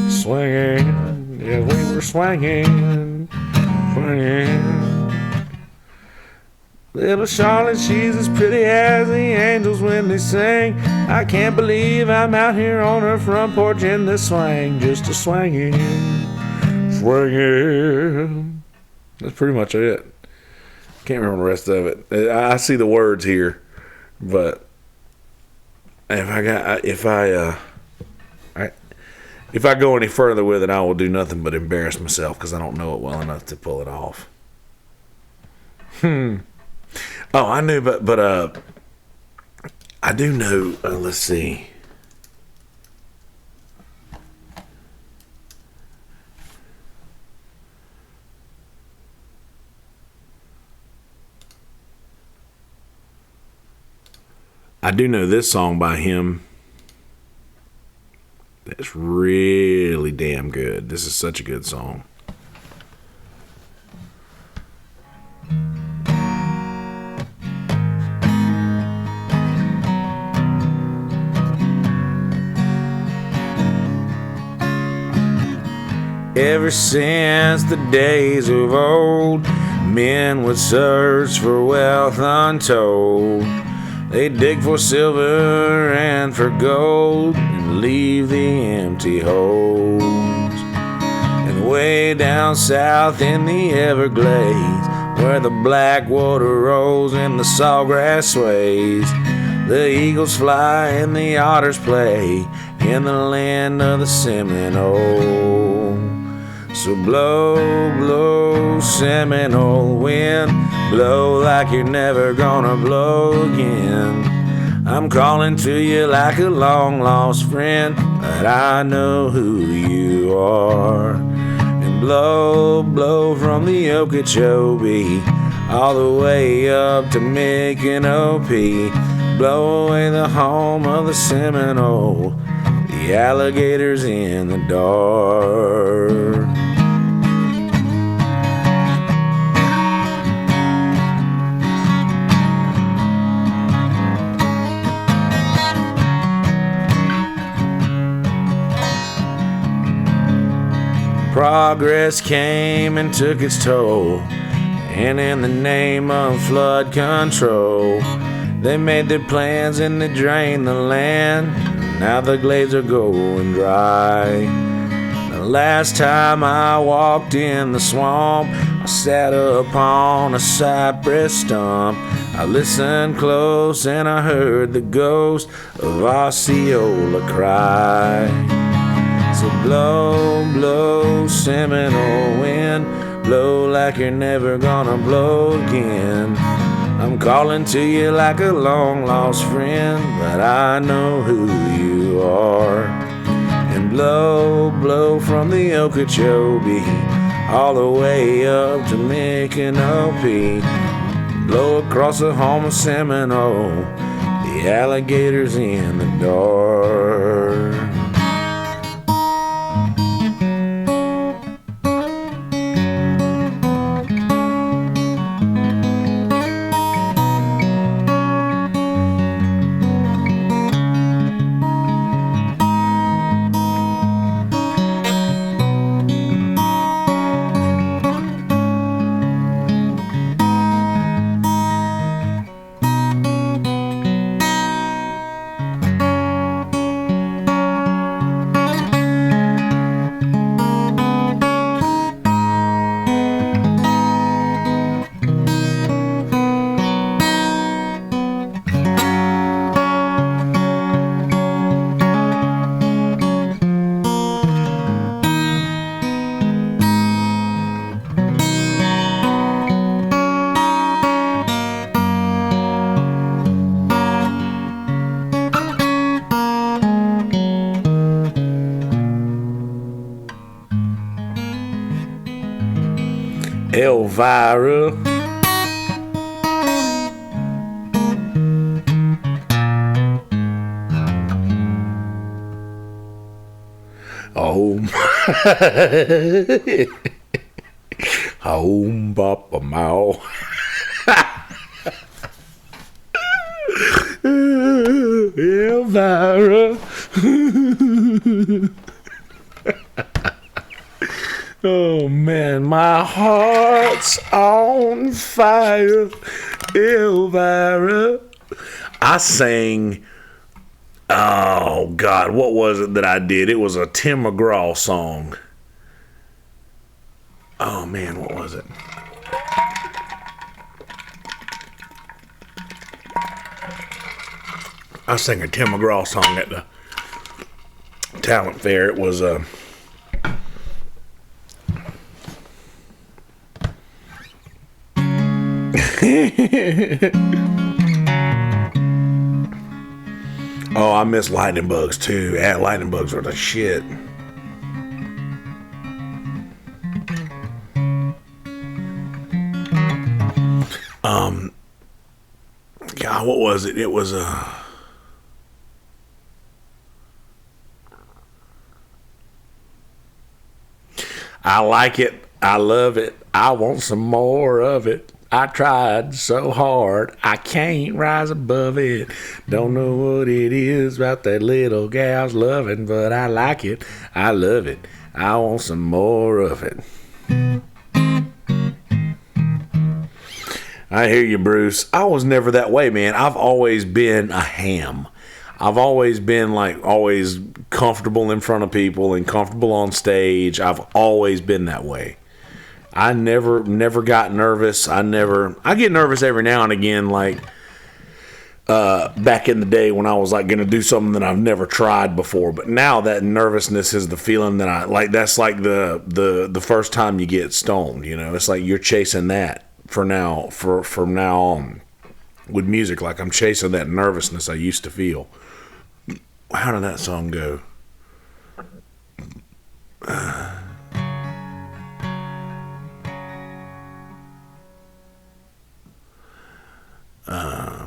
swinging. Yeah, we were swinging, swinging. Little Charlotte, she's as pretty as the angels when they sing. I can't believe I'm out here on her front porch in the swing. Just a swinging, swinging. That's pretty much it. Can't remember the rest of it. I see the words here. But if I go any further with it, I will do nothing but embarrass myself because I don't know it well enough to pull it off. Oh, I knew, but I do know. Let's see. I do know this song by him. That's really damn good. This is such a good song. Ever since the days of old, men would search for wealth untold. They dig for silver and for gold and leave the empty holes. And way down south in the Everglades, where the black water rolls and the sawgrass sways, the eagles fly and the otters play in the land of the Seminole. So blow, blow, Seminole wind, blow like you're never gonna blow again. I'm calling to you like a long lost friend, but I know who you are. And blow, blow from the Okeechobee all the way up to Micanopy. Blow away the home of the Seminole, the alligators in the dark. Progress came and took its toll, and in the name of flood control, they made their plans and they drained the land. Now the glades are going dry. The last time I walked in the swamp, I sat upon a cypress stump. I listened close and I heard the ghost of Osceola cry. So blow, blow, Seminole wind, blow like you're never gonna blow again. I'm calling to you like a long lost friend, but I know who you are. And blow, blow from the Okeechobee all the way up to Micanopy. Blow across the home of Seminole, the alligators in the dark. Elvira. Home. Home, Papa Mao. Elvira. Oh man, my heart's on fire, Elvira. I sang, oh God, what was it that I did? It was a Tim McGraw song. Oh man, what was it? I sang a Tim McGraw song at the talent fair. It was oh, I miss lightning bugs too. Yeah, lightning bugs are the shit. God, what was it? It was I like it. I love it. I want some more of it. I tried so hard, I can't rise above it. Don't know what it is about that little gal's loving, but I like it. I love it. I want some more of it. I hear you, Bruce. I was never that way, man. I've always been a ham. I've always been always comfortable in front of people and comfortable on stage. I've always been that way. I never got nervous. I get nervous every now and again, back in the day when I was going to do something that I've never tried before. But now that nervousness is the feeling that I like. That's like the first time you get stoned. You know, it's like you're chasing that from now on with music. Like I'm chasing that nervousness I used to feel. How did that song go?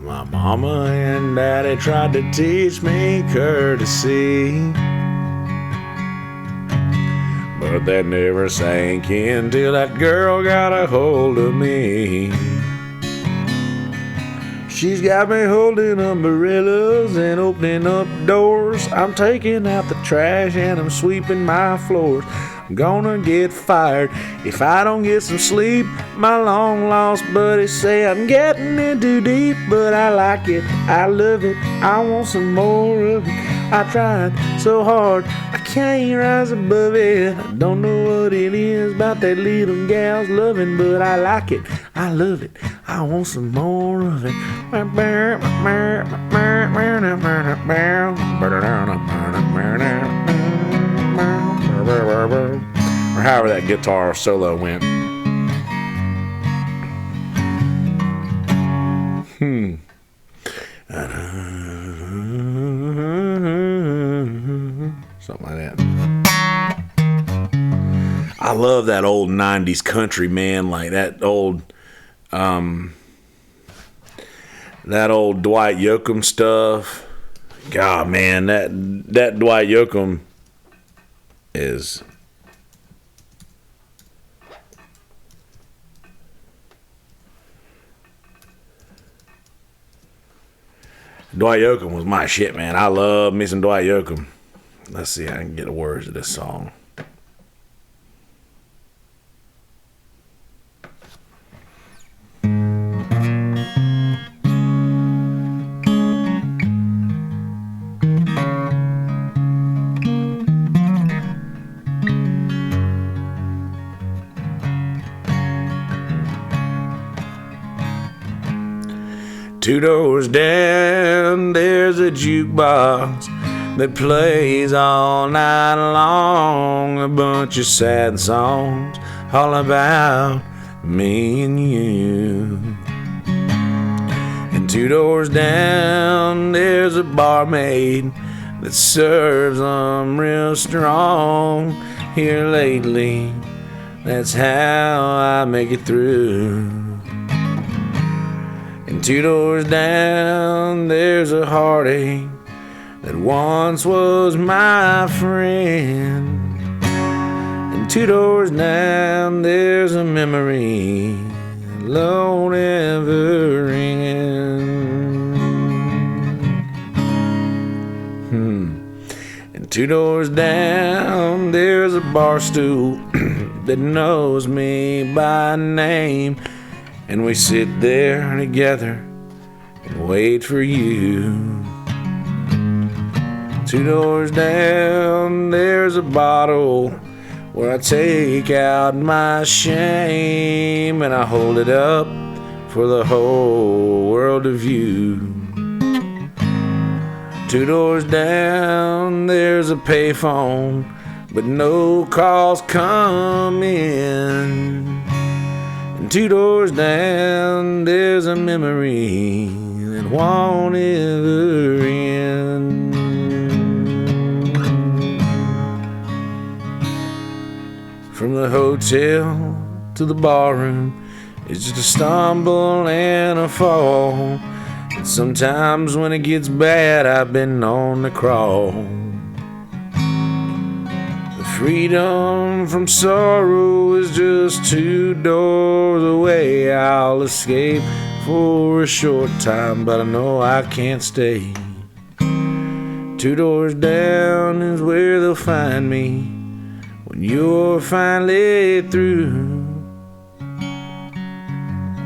My mama and daddy tried to teach me courtesy, but that never sank in till that girl got a hold of me. She's got me holding umbrellas and opening up doors. I'm taking out the trash and I'm sweeping my floors. I'm gonna get fired if I don't get some sleep. My long lost buddies say I'm getting in too deep, but I like it, I love it, I want some more of it. I tried so hard, I can't rise above it. I don't know what it is about that little gal's loving, but I like it, I love it, I want some more of it. Or however that guitar solo went. Something like that. I love that old 90s country, man. Like that old Dwight Yoakam stuff. God, man, that Dwight Yoakam is Dwight Yoakam was my shit, man. I love me some Dwight Yoakam. Let's see, I can get the words of this song. Two doors down, there's a jukebox that plays all night long. A bunch of sad songs all about me and you. And two doors down, there's a barmaid that serves them real strong. Here lately, that's how I make it through. And 2 doors down, there's a heartache that once was my friend. And 2 doors down, there's a memory alone ever ringing. And 2 doors down, there's a bar stool that knows me by name. And we sit there together and wait for you. 2 doors down, there's a bottle where I take out my shame and I hold it up for the whole world to view. 2 doors down, there's a payphone, but no calls come in. And 2 doors down, there's a memory that won't ever end. From the hotel to the barroom, it's just a stumble and a fall. And sometimes when it gets bad, I've been on the crawl. The freedom from sorrow is just 2 doors away. I'll escape for a short time, but I know I can't stay. 2 doors down is where they'll find me when you're finally through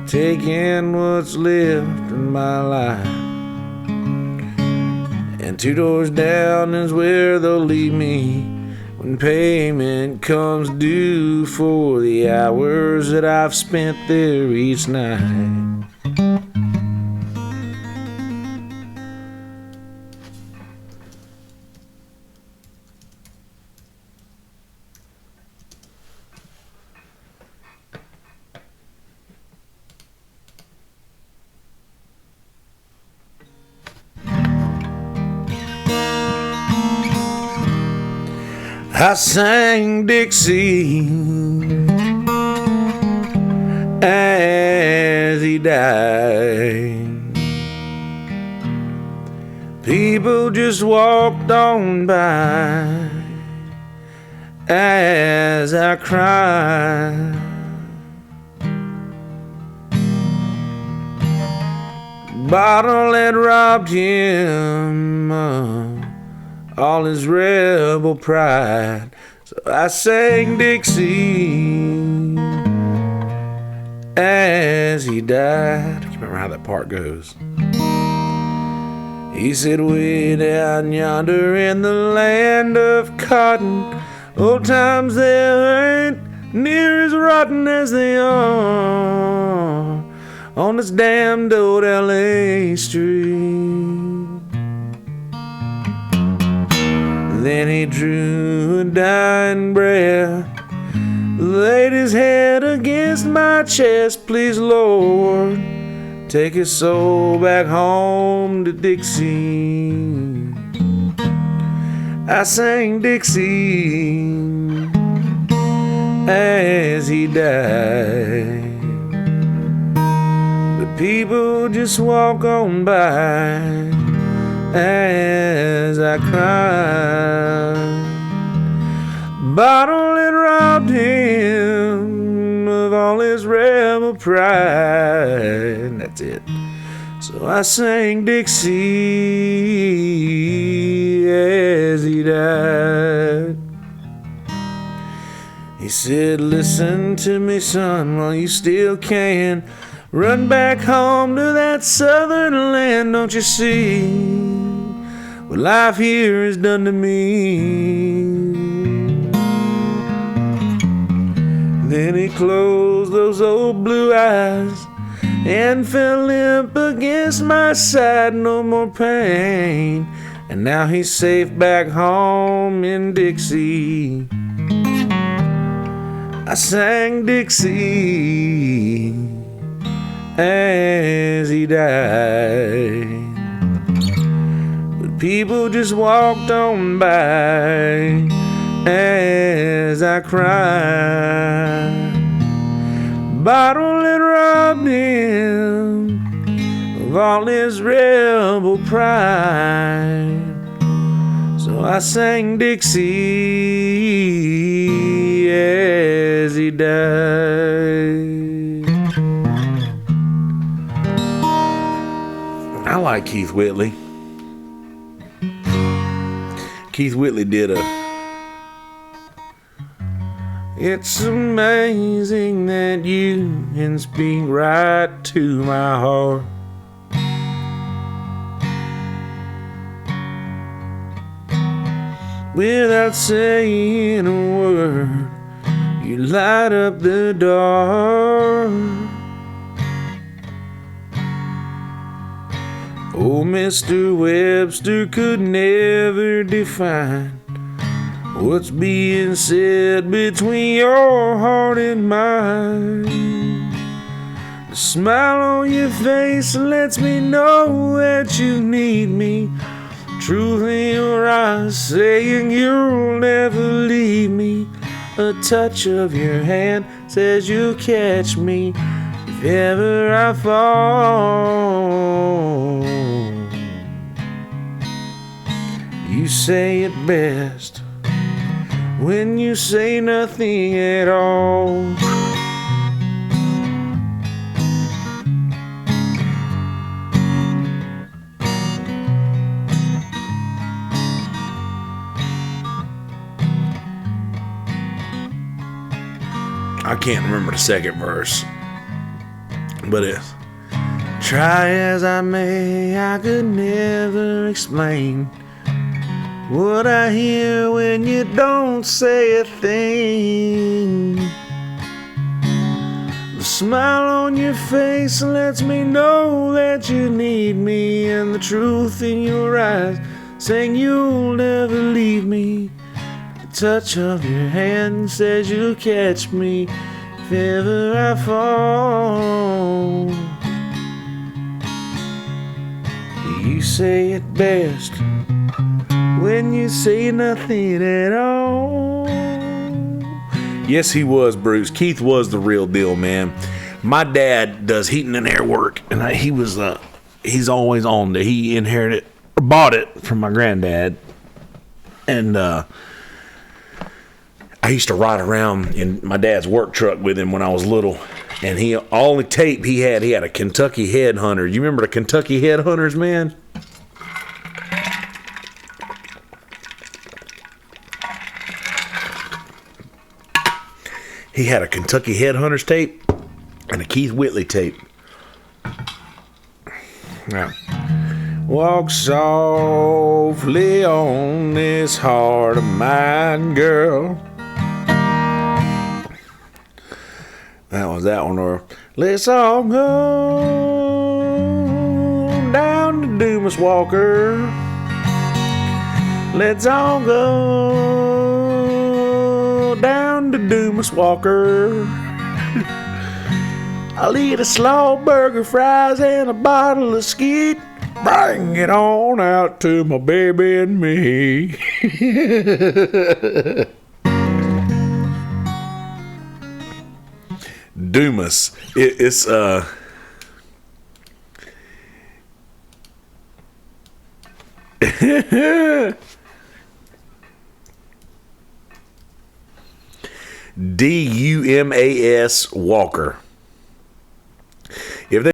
taking what's left in my life. And 2 doors down is where they'll leave me when payment comes due for the hours that I've spent there each night. I sang Dixie as he died. People just walked on by as I cried. Bottle had robbed him all his rebel pride. So I sang Dixie as he died. I can't remember how that part goes. He said, way down yonder in the land of cotton, old times there ain't near as rotten as they are on this damned old LA street. Then he drew a dying breath, laid his head against my chest. Please, Lord, take his soul back home to Dixie. I sang Dixie as he died. But people just walk on by as I cried. Bottle had robbed him of all his rebel pride. That's it. So I sang Dixie as he died. He said, listen to me, son, while you still can. Run back home to that southern land. Don't you see what life here has done to me? Then he closed those old blue eyes and fell limp against my side. No more pain, and now he's safe back home in Dixie. I sang Dixie as he died. But people just walked on by as I cry. Bottle and robbed him of all his rebel pride. So I sang Dixie as he died. I like Keith Whitley. Keith Whitley did It's amazing that you can speak right to my heart. Without saying a word, you light up the dark. Oh, Mr. Webster could never define what's being said between your heart and mine. The smile on your face lets me know that you need me. Truth in your eyes saying you'll never leave me. A touch of your hand says you'll catch me if ever I fall. You say it best when you say nothing at all. I can't remember the second verse, but it's try as I may, I could never explain what I hear when you don't say a thing. The smile on your face lets me know that you need me, and the truth in your eyes saying you'll never leave me. The touch of your hand says you'll catch me if ever I fall. You say it best when you say nothing at all. Yes, he was, Bruce. Keith was the real deal, man. My dad does heating and air work, and he's always on there. He inherited or bought it from my granddad, and I used to ride around in my dad's work truck with him when I was little. And all the tape he had a Kentucky Headhunter. You remember the Kentucky Headhunters, man? He had a Kentucky Headhunters tape and a Keith Whitley tape. Now, walk softly on this heart of mine, girl. That was that one. Or let's all go down to Dumas Walker. Let's all go down to Dumas Walker. I'll eat a slaw burger, fries, and a bottle of skeet. Bring it on out to my baby and me. Dumas. It's Dumas Walker. If they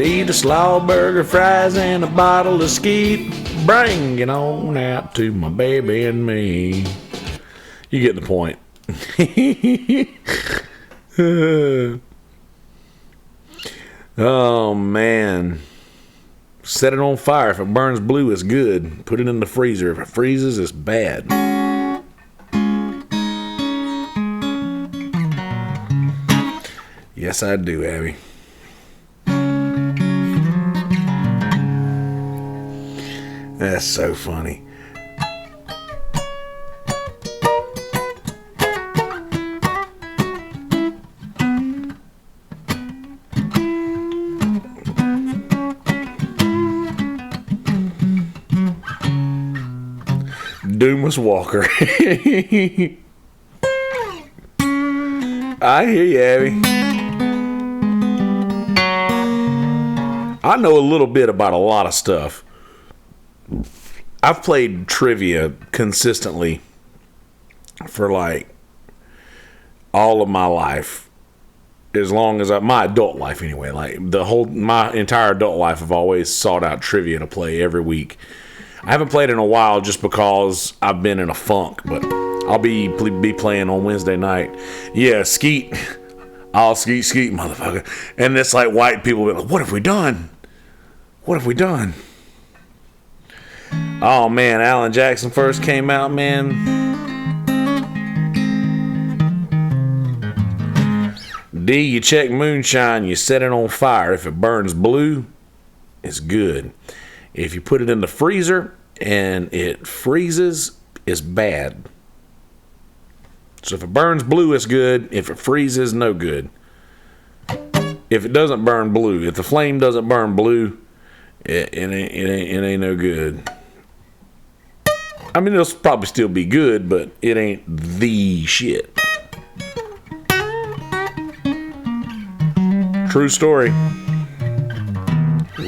Eat a slaw burger, fries, and a bottle of skeet. Bring it on out to my baby and me. You get the point. Oh, man. Set it on fire. If it burns blue, it's good. Put it in the freezer. If it freezes, it's bad. Yes, I do, Abby. That's so funny. Doomus Walker. I hear you, Abby. I know a little bit about a lot of stuff. I've played trivia consistently for like all of my life. As long as my adult life anyway. Like my entire adult life, I've always sought out trivia to play every week. I haven't played in a while just because I've been in a funk, but I'll be playing on Wednesday night. Yeah, skeet. I'll skeet, motherfucker. And it's like white people be like, what have we done? What have we done? Oh, man, Alan Jackson first came out, man. D, you check moonshine, you set it on fire. If it burns blue, it's good. If you put it in the freezer and it freezes, it's bad. So if it burns blue, it's good. If it freezes, no good. If it doesn't burn blue, if the flame doesn't burn blue, it ain't no good. I mean, it'll probably still be good, but it ain't the shit. True story.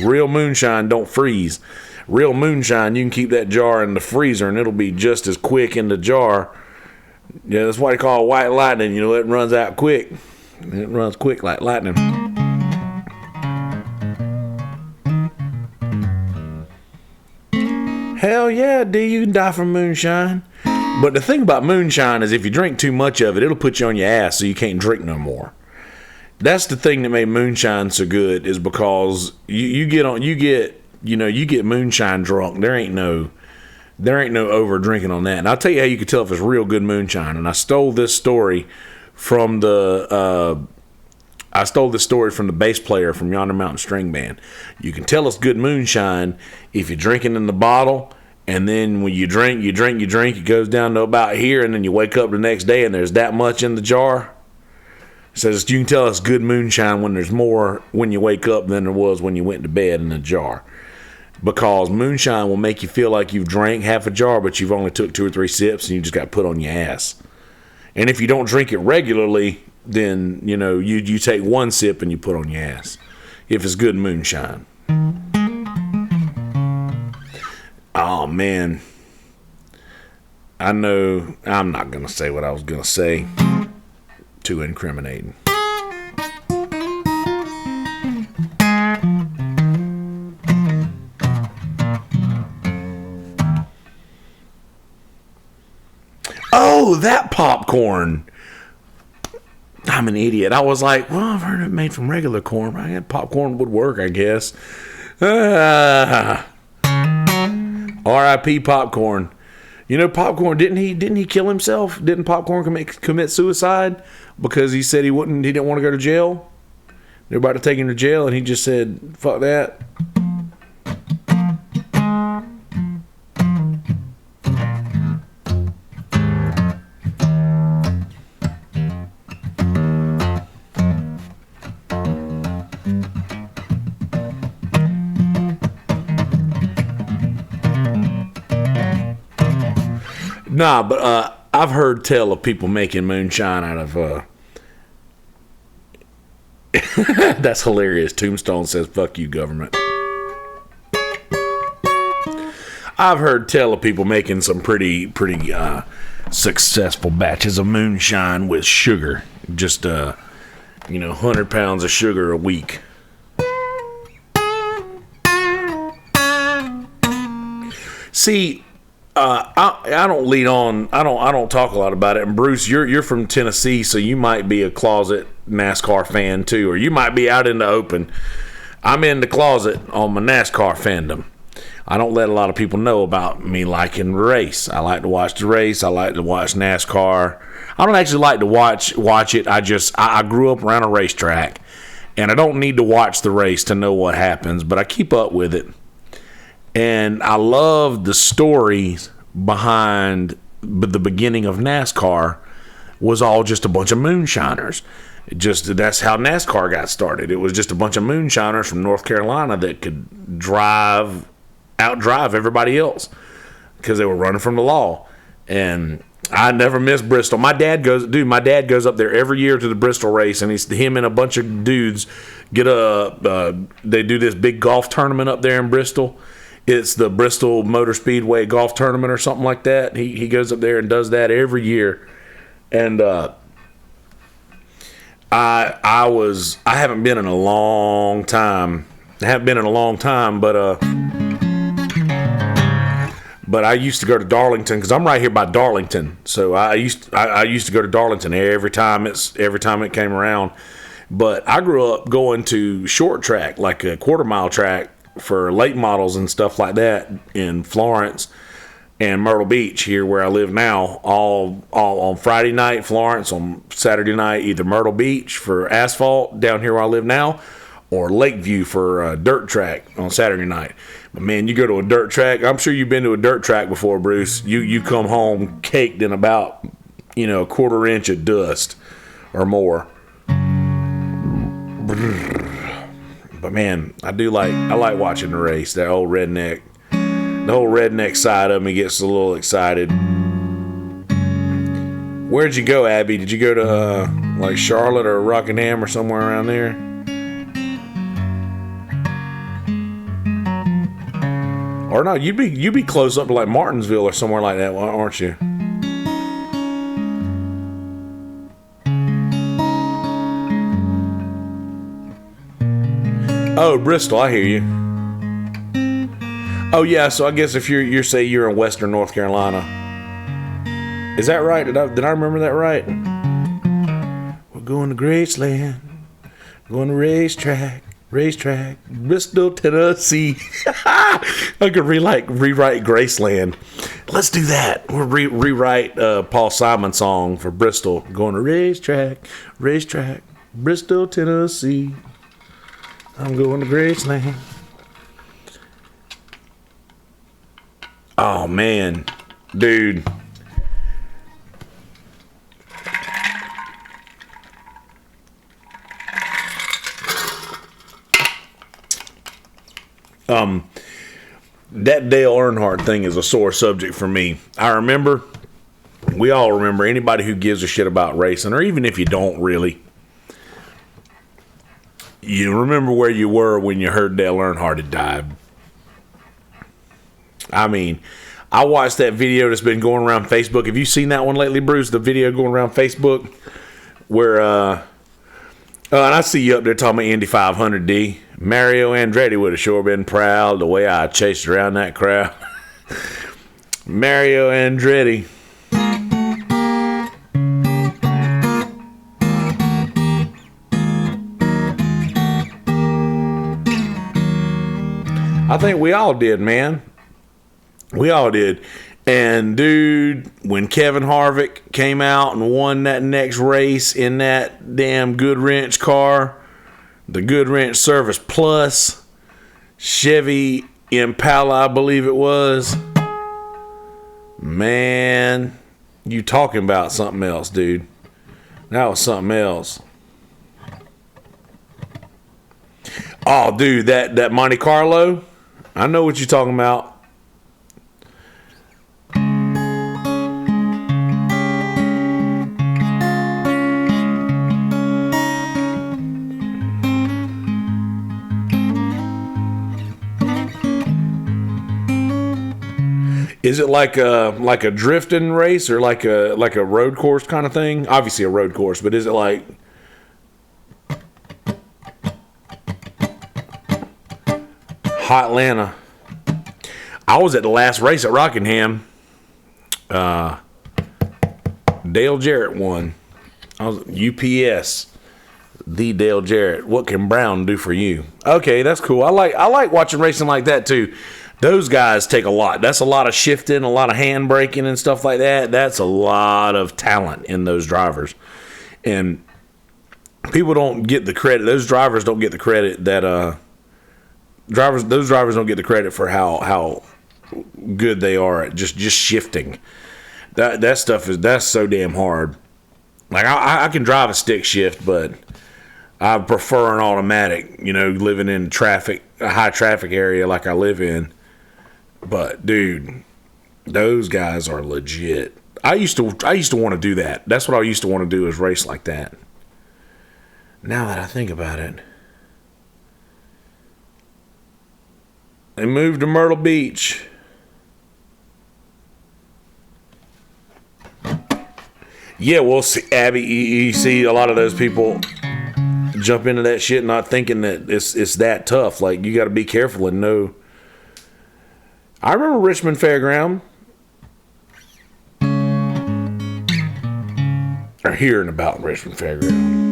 Real moonshine don't freeze. Real moonshine, you can keep that jar in the freezer and it'll be just as quick in the jar. Yeah, that's why they call it white lightning. You know, it runs out quick. It runs quick like lightning. Hell yeah, D, you can die from moonshine. But the thing about moonshine is if you drink too much of it, it'll put you on your ass so you can't drink no more. That's the thing that made moonshine so good, is because you get moonshine drunk. There ain't no over drinking on that. And I'll tell you how you can tell if it's real good moonshine. And I stole this story from the bass player from Yonder Mountain String Band. You can tell it's good moonshine if you're drinking in the bottle, and then when you drink, it goes down to about here, and then you wake up the next day and there's that much in the jar. It says you can tell it's good moonshine when there's more when you wake up than there was when you went to bed in the jar. Because moonshine will make you feel like you've drank half a jar, but you've only took 2 or 3 sips and you just got put on your ass. And if you don't drink it regularly, then, you know, you take 1 sip and you put on your ass. If it's good moonshine. Oh, man. I know I'm not going to say what I was going to say. Too incriminating. Oh, that popcorn. I'm an idiot. I was like, well, I've heard it made from regular corn. I had popcorn would work, I guess. R.I.P. Popcorn. You know, Popcorn, didn't he kill himself? Didn't Popcorn commit suicide because he said he didn't want to go to jail? They're about to take him to jail, and he just said, fuck that. Nah, but I've heard tell of people making moonshine out of that's hilarious. Tombstone says, fuck you, government. I've heard tell of people making some pretty successful batches of moonshine with sugar. Just 100 pounds of sugar a week. See, I don't lead on. I don't talk a lot about it. And Bruce, you're from Tennessee, so you might be a closet NASCAR fan too, or you might be out in the open. I'm in the closet on my NASCAR fandom. I don't let a lot of people know about me liking the race. I like to watch the race. I like to watch NASCAR. I don't actually like to watch it. I grew up around a racetrack, and I don't need to watch the race to know what happens, but I keep up with it. And I love the stories behind the beginning of NASCAR was all just a bunch of moonshiners. That's how NASCAR got started. It was just a bunch of moonshiners from North Carolina that could outdrive everybody else because they were running from the law. And I never miss Bristol. My dad goes up there every year to the Bristol race, and him and a bunch of dudes they do this big golf tournament up there in Bristol. It's the Bristol Motor Speedway Golf Tournament or something like that. He goes up there and does that every year. And I haven't been in a long time. But I used to go to Darlington because I'm right here by Darlington. So I used to go to Darlington every time it came around. But I grew up going to short track, like a quarter-mile track, for late models and stuff like that in Florence and Myrtle Beach here where I live now, all on Friday night Florence, on Saturday night either Myrtle Beach for asphalt down here where I live now, or Lakeview for a dirt track on Saturday night. But man, you go to a dirt track, I'm sure you've been to a dirt track before, Bruce. You come home caked in about a quarter inch of dust or more. But man, I like watching the race. The whole redneck side of me gets a little excited. Where'd you go, Abby? Did you go to like Charlotte or Rockingham or somewhere around there? Or no, you'd be close up to like Martinsville or somewhere like that, aren't you? Oh, Bristol, I hear you. Oh yeah, so I guess if you're in Western North Carolina, is that right? Did I remember that right? We're going to Graceland, going to racetrack, Bristol, Tennessee. I could rewrite Graceland. Let's do that. We'll rewrite Paul Simon's song for Bristol. Going to racetrack, Bristol, Tennessee. I'm going to Graceland. Oh, man. Dude. That Dale Earnhardt thing is a sore subject for me. We all remember, anybody who gives a shit about racing, or even if you don't really, you remember where you were when you heard Dale Earnhardt had died. I mean, I watched that video that's been going around Facebook. Have you seen that one lately, Bruce? The video going around Facebook where, and I see you up there talking about Indy 500D. Mario Andretti would have sure been proud the way I chased around that crowd. Mario Andretti. I think we all did, man. We all did. And, dude, when Kevin Harvick came out and won that next race in that damn Goodwrench car, the Goodwrench Service Plus Chevy Impala, I believe it was, man, you talking about something else, dude. That was something else. Oh, dude, that Monte Carlo, I know what you're talking about. Is it like a drifting race or like a road course kind of thing? Obviously a road course, but is it like Hotlanta? I was at the last race at Rockingham. Dale Jarrett won. I was UPS. The Dale Jarrett. What can Brown do for you? Okay, that's cool. I like watching racing like that too. Those guys take a lot. That's a lot of shifting, a lot of hand braking and stuff like that. That's a lot of talent in those drivers. And people don't get the credit. Those drivers don't get the credit that those drivers don't get the credit for how good they are at just shifting. That stuff that's so damn hard. Like I can drive a stick shift, but I prefer an automatic, living in a high traffic area like I live in. But dude, those guys are legit. I used to want to do that. That's what I used to want to do, is race like that. Now that I think about it, they moved to Myrtle Beach. Yeah, well, see, Abby, you see a lot of those people jump into that shit not thinking that it's that tough. Like, you got to be careful and know. I remember Richmond Fairground. Or hearing about Richmond Fairground.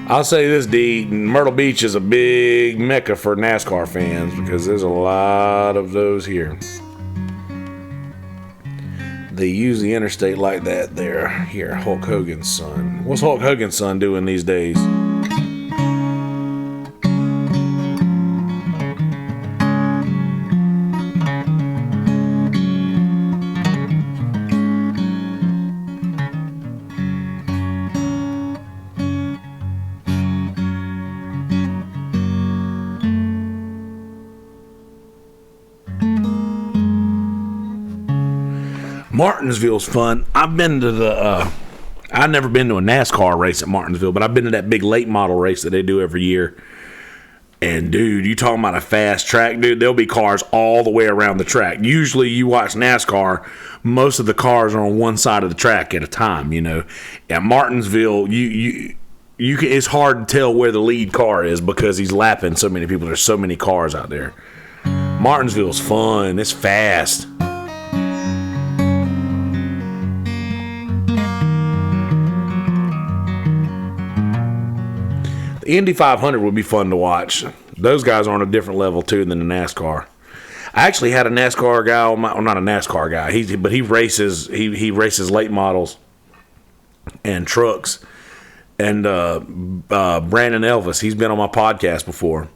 I'll say this, D. Myrtle Beach is a big mecca for NASCAR fans because there's a lot of those here. They use the interstate like that there. Here, Hulk Hogan's son. What's Hulk Hogan's son doing these days? Martinsville's fun. I've been to I've never been to a NASCAR race at Martinsville, but I've been to that big late model race that they do every year. And dude, you talking about a fast track, dude? There'll be cars all the way around the track. Usually, you watch NASCAR, most of the cars are on one side of the track at a time. At Martinsville, you can, it's hard to tell where the lead car is because he's lapping so many people. There's so many cars out there. Martinsville's fun. It's fast. The Indy 500 would be fun to watch. Those guys are on a different level too than the NASCAR. I actually had a NASCAR guy on my, well, not a NASCAR guy. He races late models and trucks. And Brandon Elvis, he's been on my podcast before.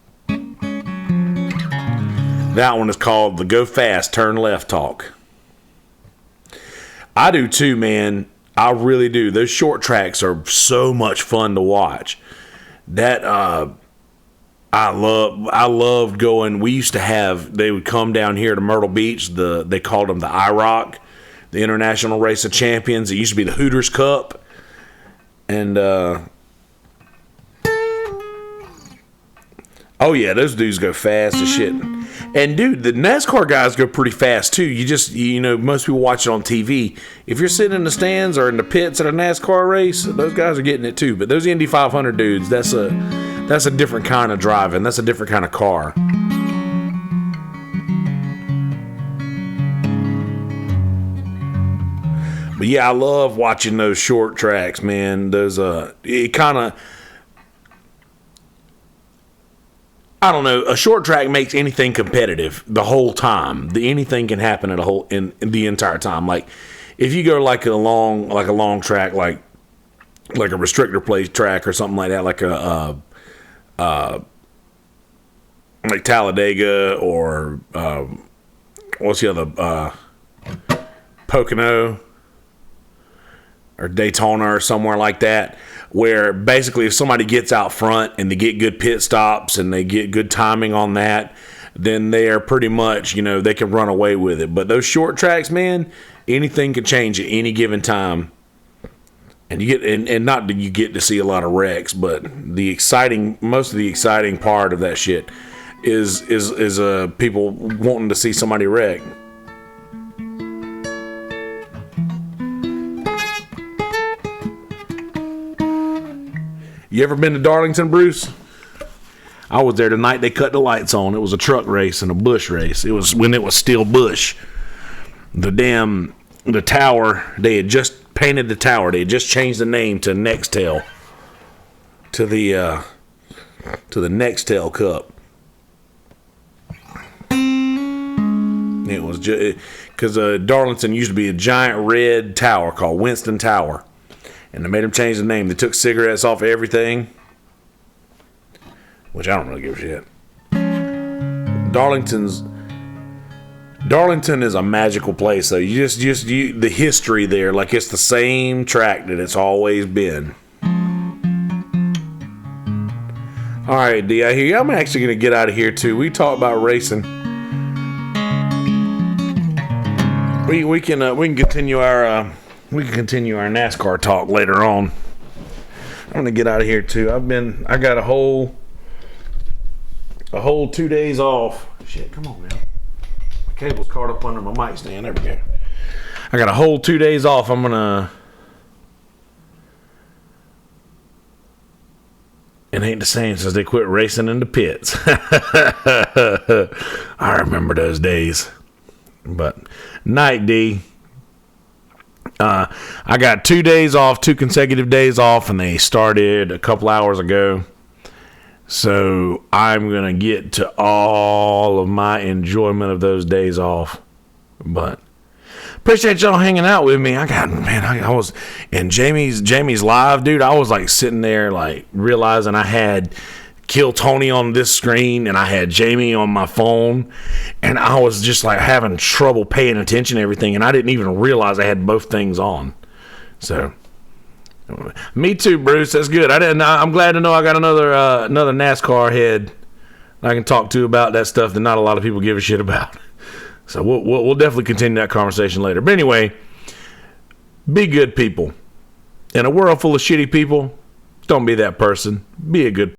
That one is called the Go Fast Turn Left Talk. I do too, man. I really do. Those short tracks are so much fun to watch. That I loved going. We used to have, they would come down here to Myrtle Beach. They called them the IROC, the International Race of Champions. It used to be the Hooters Cup, and oh yeah, those dudes go fast as shit. And dude, the NASCAR guys go pretty fast too. Most people watch it on TV. If you're sitting in the stands or in the pits at a NASCAR race, those guys are getting it too. But those Indy 500 dudes, that's a different kind of driving. That's a different kind of car. But yeah, I love watching those short tracks, man. Those it kind of, I don't know. A short track makes anything competitive the whole time. Anything can happen in the entire time. Like if you go like a long track, like a restrictor plate track or something like that, like like Talladega or what's the other Pocono or Daytona or somewhere like that, where basically if somebody gets out front and they get good pit stops and they get good timing on that, then they are pretty much, they can run away with it. But those short tracks, man, anything can change at any given time. And you get, and not that you get to see a lot of wrecks, but most of the exciting part of that shit is people wanting to see somebody wreck. You ever been to Darlington, Bruce? I was there the night they cut the lights on. It was a truck race and a bush race. It was when it was still bush. The tower, they had just painted the tower. They had just changed the name to Nextel. To the Nextel Cup. It was just because Darlington used to be a giant red tower called Winston Tower, and they made them change the name. They took cigarettes off of everything, which I don't really give a shit. Darlington is a magical place, though. The history there, like it's the same track that it's always been. All right, D, I hear you. I'm actually gonna get out of here too. We talked about racing. We can continue our NASCAR talk later on. I'm gonna get out of here too. I got a whole 2 days off. Shit, come on, man. My cable's caught up under my mic stand. There we go. I got a whole 2 days off. I'm gonna. It ain't the same since they quit racing in the pits. I remember those days. But night, D. I got 2 days off, 2 consecutive days off, and they started a couple hours ago. So I'm going to get to all of my enjoyment of those days off. But appreciate y'all hanging out with me. I was in Jamie's live, dude. I was like sitting there like realizing I had Kill Tony on this screen and I had Jamie on my phone, and I was just like having trouble paying attention to everything, and I didn't even realize I had both things on. So me too, Bruce. That's good. I'm glad to know I got another NASCAR head I can talk to about that stuff that not a lot of people give a shit about. So we'll definitely continue that conversation later. But anyway, be good people. In a world full of shitty people, don't be that person. Be a good